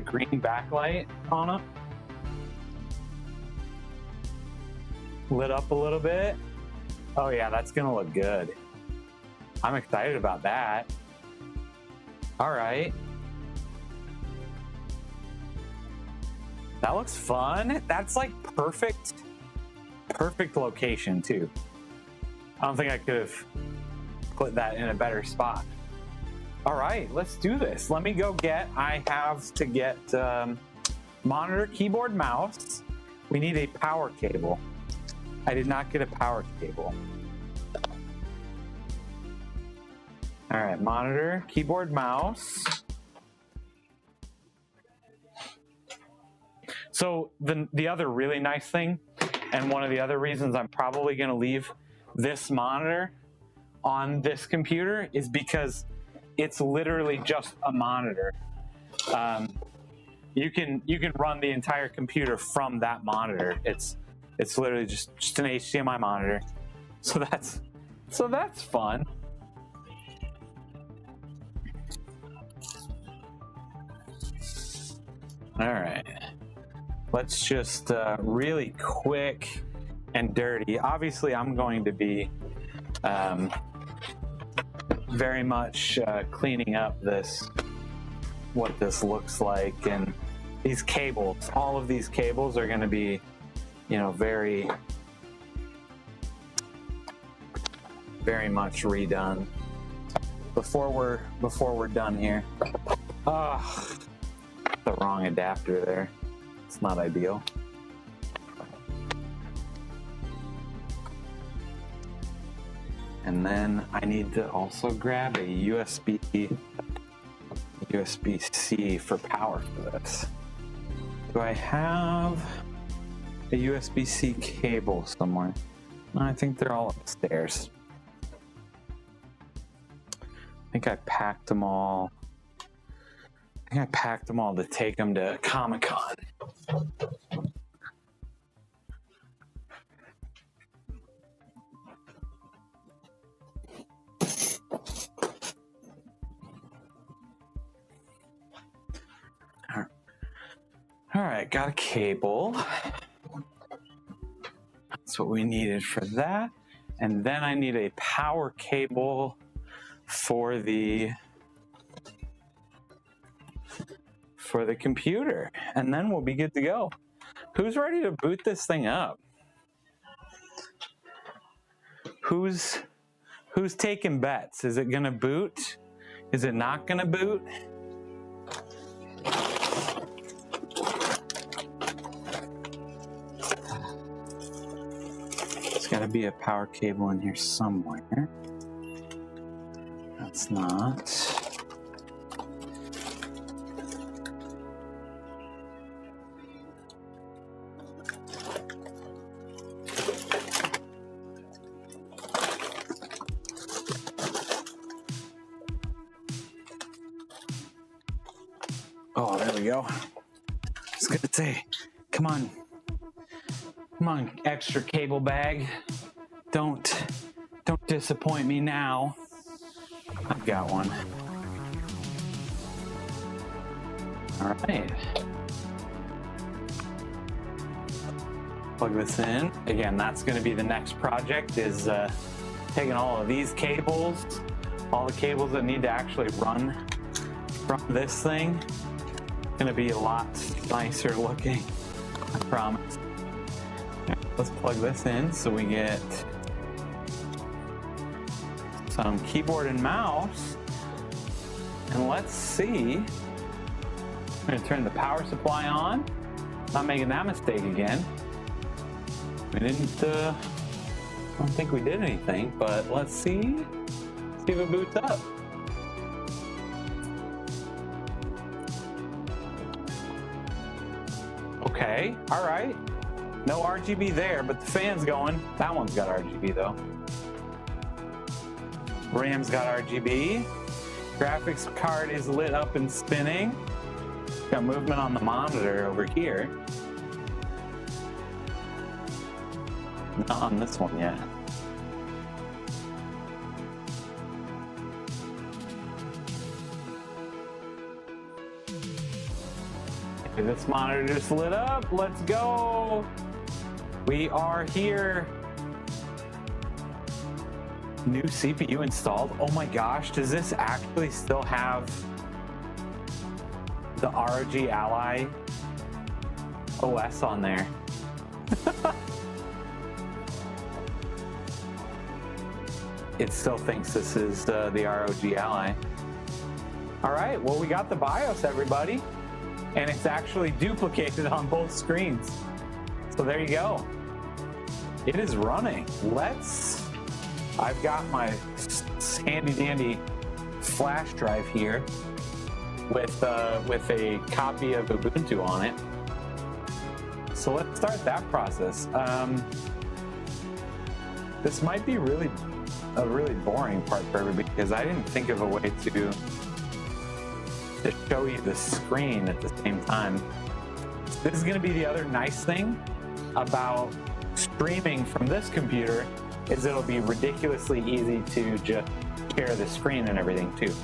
green backlight on it. Lit up a little bit. Oh yeah, that's gonna look good. I'm excited about that. All right. That looks fun. That's like perfect location too. I don't think I could have put that in a better spot. All right, let's do this. Let me go I have to get monitor, keyboard, mouse. We need a power cable. I did not get a power cable. All right, monitor, keyboard, mouse. So the other really nice thing, and one of the other reasons I'm probably gonna leave this monitor on this computer, is because it's literally just a monitor. You can run the entire computer from that monitor. It's literally just an HDMI monitor. So that's fun. All right, let's just really quick and dirty. Obviously, I'm going to be very much cleaning up what this looks like, and these cables. All of these cables are going to be, very much redone before we're done here. The wrong adapter there. It's not ideal. And then I need to also grab a USB-C for power for this. Do I have a USB-C cable somewhere? I think they're all upstairs. I think I packed them all. to take them to Comic-Con. All right, got a cable. That's what we needed for that. And then I need a power cable for the computer. And then we'll be good to go. Who's ready to boot this thing up? Who's taking bets? Is it gonna boot? Is it not gonna boot? Gotta be a power cable in here somewhere. That's not. Oh, there we go. I was gonna say, come on, extra cable bag. Don't disappoint me now. I've got one. All right. Plug this in. Again, that's going to be the next project, is taking all of these cables, all the cables that need to actually run from this thing. It's going to be a lot nicer looking, I promise. Let's plug this in so we get some keyboard and mouse. And let's see. I'm going to turn the power supply on. Not making that mistake again. We didn't, I don't think we did anything, but let's see if it boots up. Okay, all right. No RGB there, but the fan's going. That one's got RGB though. RAM's got RGB. Graphics card is lit up and spinning. Got movement on the monitor over here. Not on this one yet. Okay, this monitor just lit up. Let's go. We are here. New CPU installed. Oh my gosh, does this actually still have the ROG Ally OS on there? It still thinks this is the ROG Ally. All right, well, we got the BIOS, everybody, and it's actually duplicated on both screens. So there you go. It is running. I've got my handy dandy flash drive here with a copy of Ubuntu on it. So let's start that process. This might be a really boring part for everybody because I didn't think of a way to show you the screen at the same time. This is going to be the other nice thing about streaming from this computer, is it'll be ridiculously easy to just share the screen and everything too.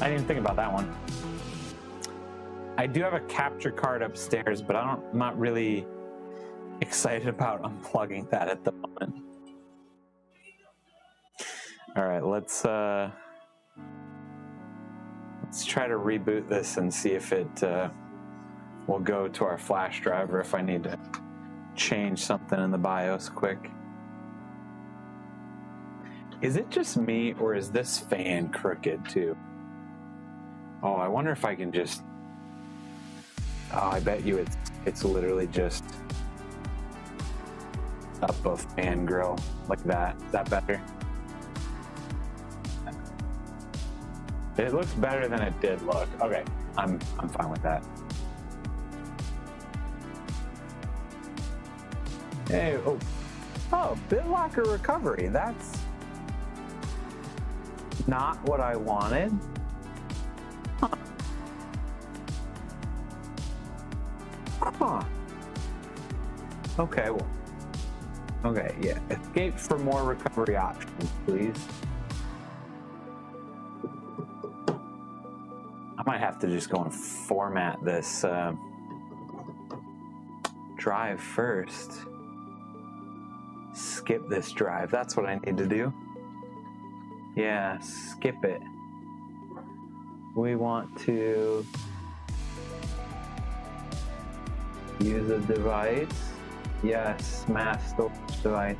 I didn't think about that one. I do have a capture card upstairs, but I'm not really excited about unplugging that at the moment. All right, let's try to reboot this and see if it will go to our flash drive, or if I need to change something in the BIOS quick. Is it just me, or is this fan crooked too? Oh, I wonder if I can just... Oh, I bet you it's literally just up a fan grill like that. Is that better? It looks better than it did look. Okay, I'm fine with that. Hey, oh, BitLocker recovery. That's not what I wanted. Huh. Okay, well. Okay, yeah. Escape for more recovery options, please. I might have to just go and format this drive first. Skip this drive. That's what I need to do. Yeah, skip it. We want to use a device. Yes, mass storage device.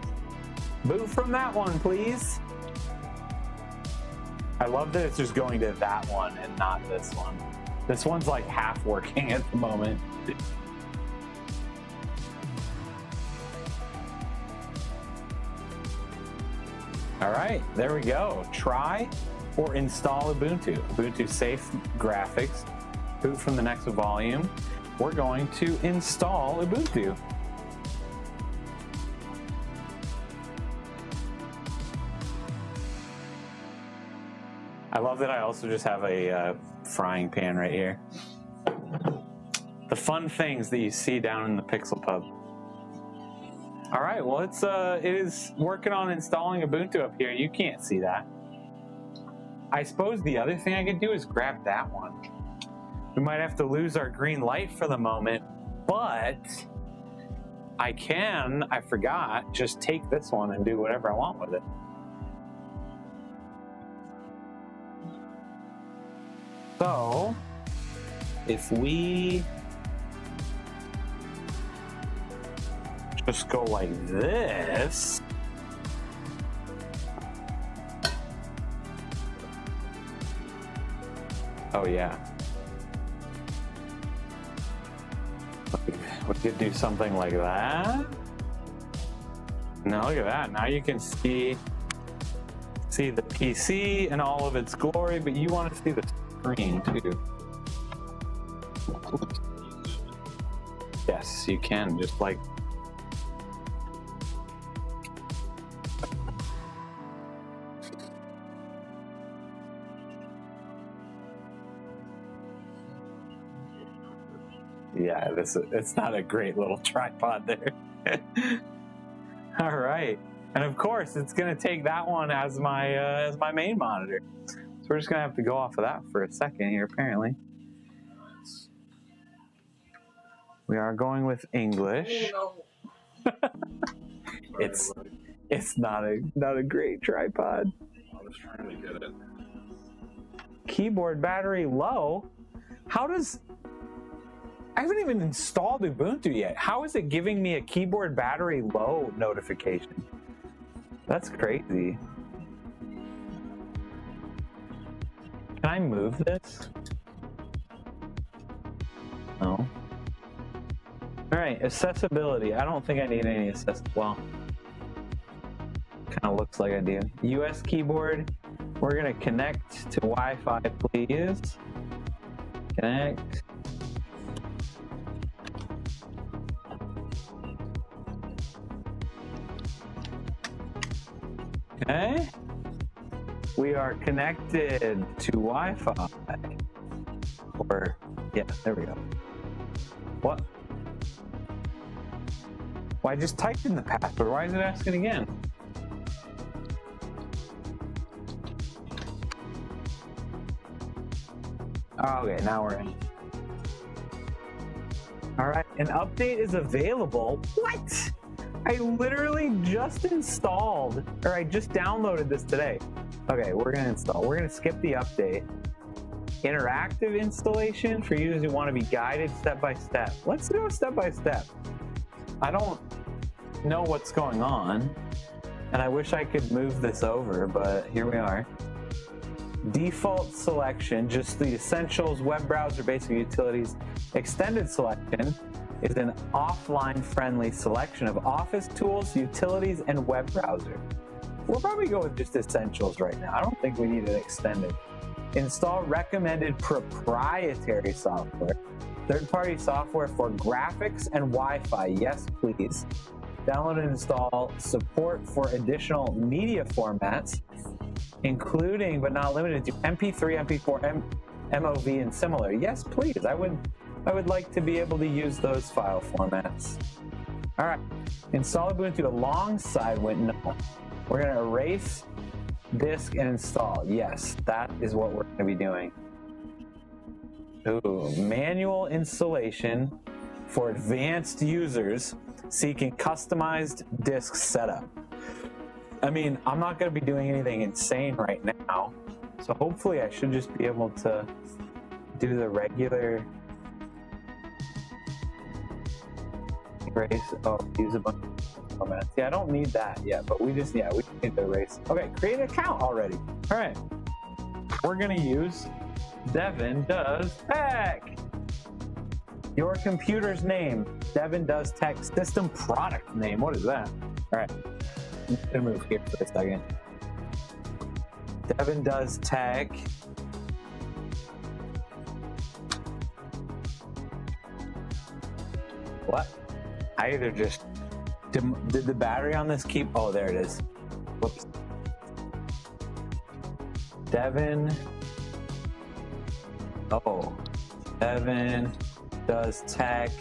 Boot from that one, please. I love that it's just going to that one and not this one. This one's like half working at the moment. All right, there we go. Try or install Ubuntu. Ubuntu Safe Graphics. Boot from the next volume. We're going to install Ubuntu. I love that I also just have a frying pan right here. The fun things that you see down in the Pixel Pub. All right, well, it is working on installing Ubuntu up here. You can't see that. I suppose the other thing I could do is grab that one. We might have to lose our green light for the moment, but I forgot, just take this one and do whatever I want with it. So, if we just go like this, oh yeah. We could do something like that. Now look at that. Now you can see the PC and all of its glory, but you want to see the screen too. Yes, you can, just like yeah, it's not a great little tripod there. All right, and of course it's gonna take that one as my main monitor. So we're just gonna have to go off of that for a second here. Apparently, we are going with English. It's not a great tripod. I was trying to get it. Keyboard battery low. How does? I haven't even installed Ubuntu yet. How is it giving me a keyboard battery low notification? That's crazy. Can I move this? No. All right, accessibility. I don't think I need any well, kind of looks like I do. US keyboard. We're gonna connect to Wi-Fi, please. Connect. Okay. We are connected to Wi-Fi. Or, yeah, there we go. What? Well, I just typed in the password. Why is it asking again? Oh, okay, now we're in. All right, an update is available. What? I literally just installed, or I just downloaded this today. Okay, we're gonna install. We're gonna skip the update. Interactive installation for users who want to be guided step by step. Let's do it step by step. I don't know what's going on, and I wish I could move this over, but here we are. Default selection, just the essentials, web browser, basic utilities. Extended selection is an offline-friendly selection of office tools, utilities, and web browser. We'll probably go with just essentials right now. I don't think we need an extended. Install recommended proprietary software. Third-party software for graphics and Wi-Fi. Yes, please. Download and install support for additional media formats, including but not limited to MP3, MP4, MOV, and similar. Yes, please. I would like to be able to use those file formats. All right. Install Ubuntu alongside Windows. We're going to erase disk and install. Yes, that is what we're going to be doing. Ooh, manual installation for advanced users seeking customized disk setup. I mean, I'm not going to be doing anything insane right now, so hopefully I should just be able to do the regular erase. Oh, use a bunch of formats. Yeah, I don't need that yet, but we just need to erase. Okay, create an account already. All right, we're going to use Devin Does Tech. Your computer's name, Devin Does Tech. System product name, what is that? All right, I'm gonna move here for a second. Devin Does Tech. What? I either just did the battery on this keep? Oh, there it is. Whoops. Devin. Oh, Devin Does Tech.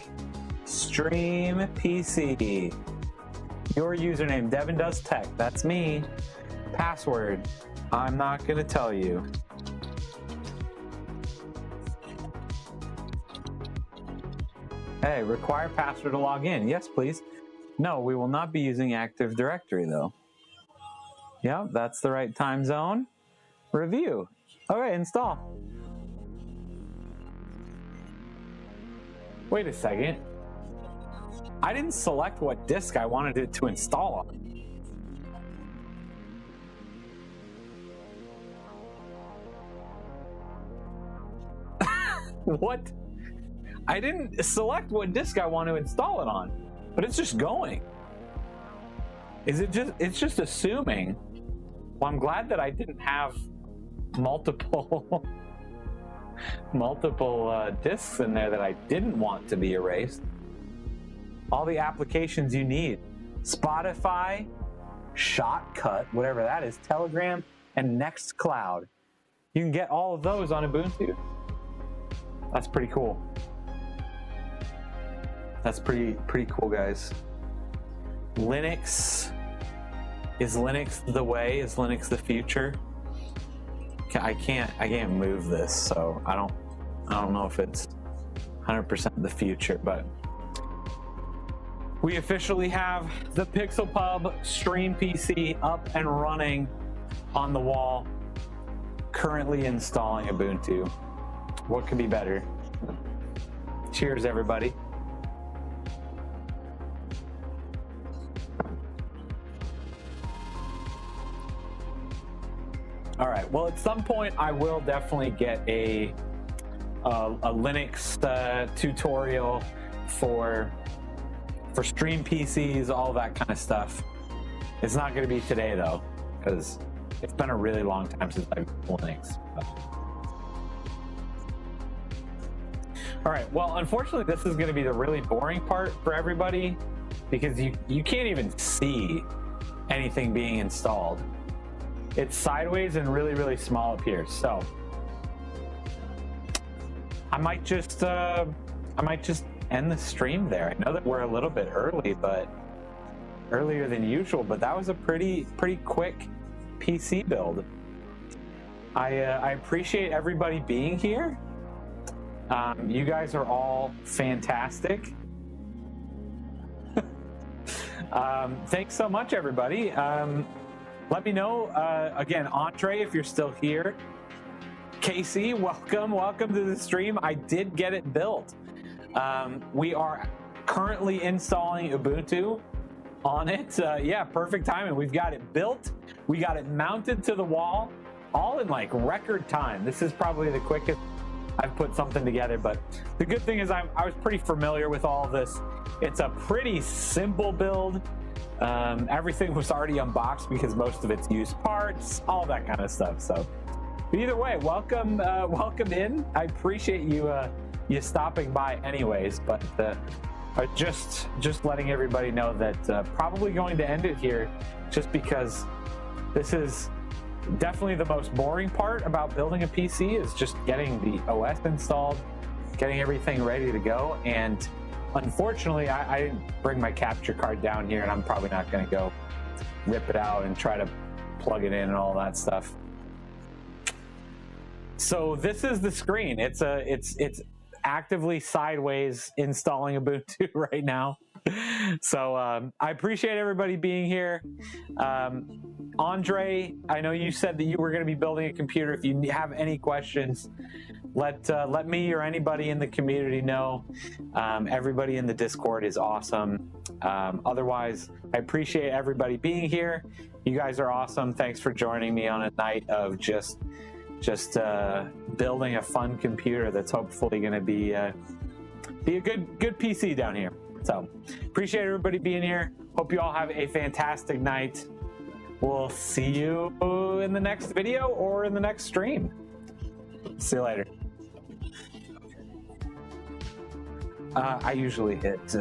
Stream PC. Your username, Devin Does Tech. That's me. Password. I'm not gonna tell you. Hey, require password to log in. Yes, please. No, we will not be using Active Directory though. Yep, that's the right time zone. Review. Okay, install. Wait a second. I didn't select what disk I wanted it to install on. What? I didn't select what disk I want to install it on, but it's just going. It's just assuming. Well, I'm glad that I didn't have multiple disks in there that I didn't want to be erased. All the applications you need: Spotify, Shotcut, whatever that is, Telegram, and Nextcloud. You can get all of those on Ubuntu. That's pretty cool. That's pretty cool, guys. Linux. Is Linux the way? Is Linux the future? I can't move this, so I don't know if it's 100% the future, but we officially have the PixelPub Stream PC up and running on the wall, currently installing Ubuntu. What could be better? Cheers, everybody. All right, well, at some point I will definitely get a Linux tutorial for stream PCs, all that kind of stuff. It's not going to be today though, because it's been a really long time since I've used Linux. All right, well, unfortunately, this is going to be the really boring part for everybody because you can't even see anything being installed. It's sideways and really, really small up here. So I might just end the stream there. I know that we're a little bit early, but earlier than usual, but that was a pretty quick PC build. I appreciate everybody being here. You guys are all fantastic. Thanks so much, everybody. Let me know, again, Andre, if you're still here. Casey, welcome to the stream. I did get it built. We are currently installing Ubuntu on it. Yeah, perfect timing. We've got it built. We got it mounted to the wall, all in like record time. This is probably the quickest I've put something together, but the good thing is I was pretty familiar with all of this. It's a pretty simple build. Everything was already unboxed because most of it's used parts, all that kind of stuff. So either way, welcome in. I appreciate you stopping by anyways, but just letting everybody know that probably going to end it here just because this is definitely the most boring part about building a PC is just getting the OS installed, getting everything ready to go. And unfortunately, I didn't bring my capture card down here, and I'm probably not going to go rip it out and try to plug it in and all that stuff. So this is the screen. It's actively sideways installing Ubuntu right now. So I appreciate everybody being here. Andre, I know you said that you were going to be building a computer. If you have any questions, let me or anybody in the community know. Everybody in the Discord is awesome. Otherwise, I appreciate everybody being here. You guys are awesome. Thanks for joining me on a night of just building a fun computer that's hopefully going to be a good PC down here. So appreciate everybody being here. Hope you all have a fantastic night. We'll see you in the next video or in the next stream. See you later. I usually hit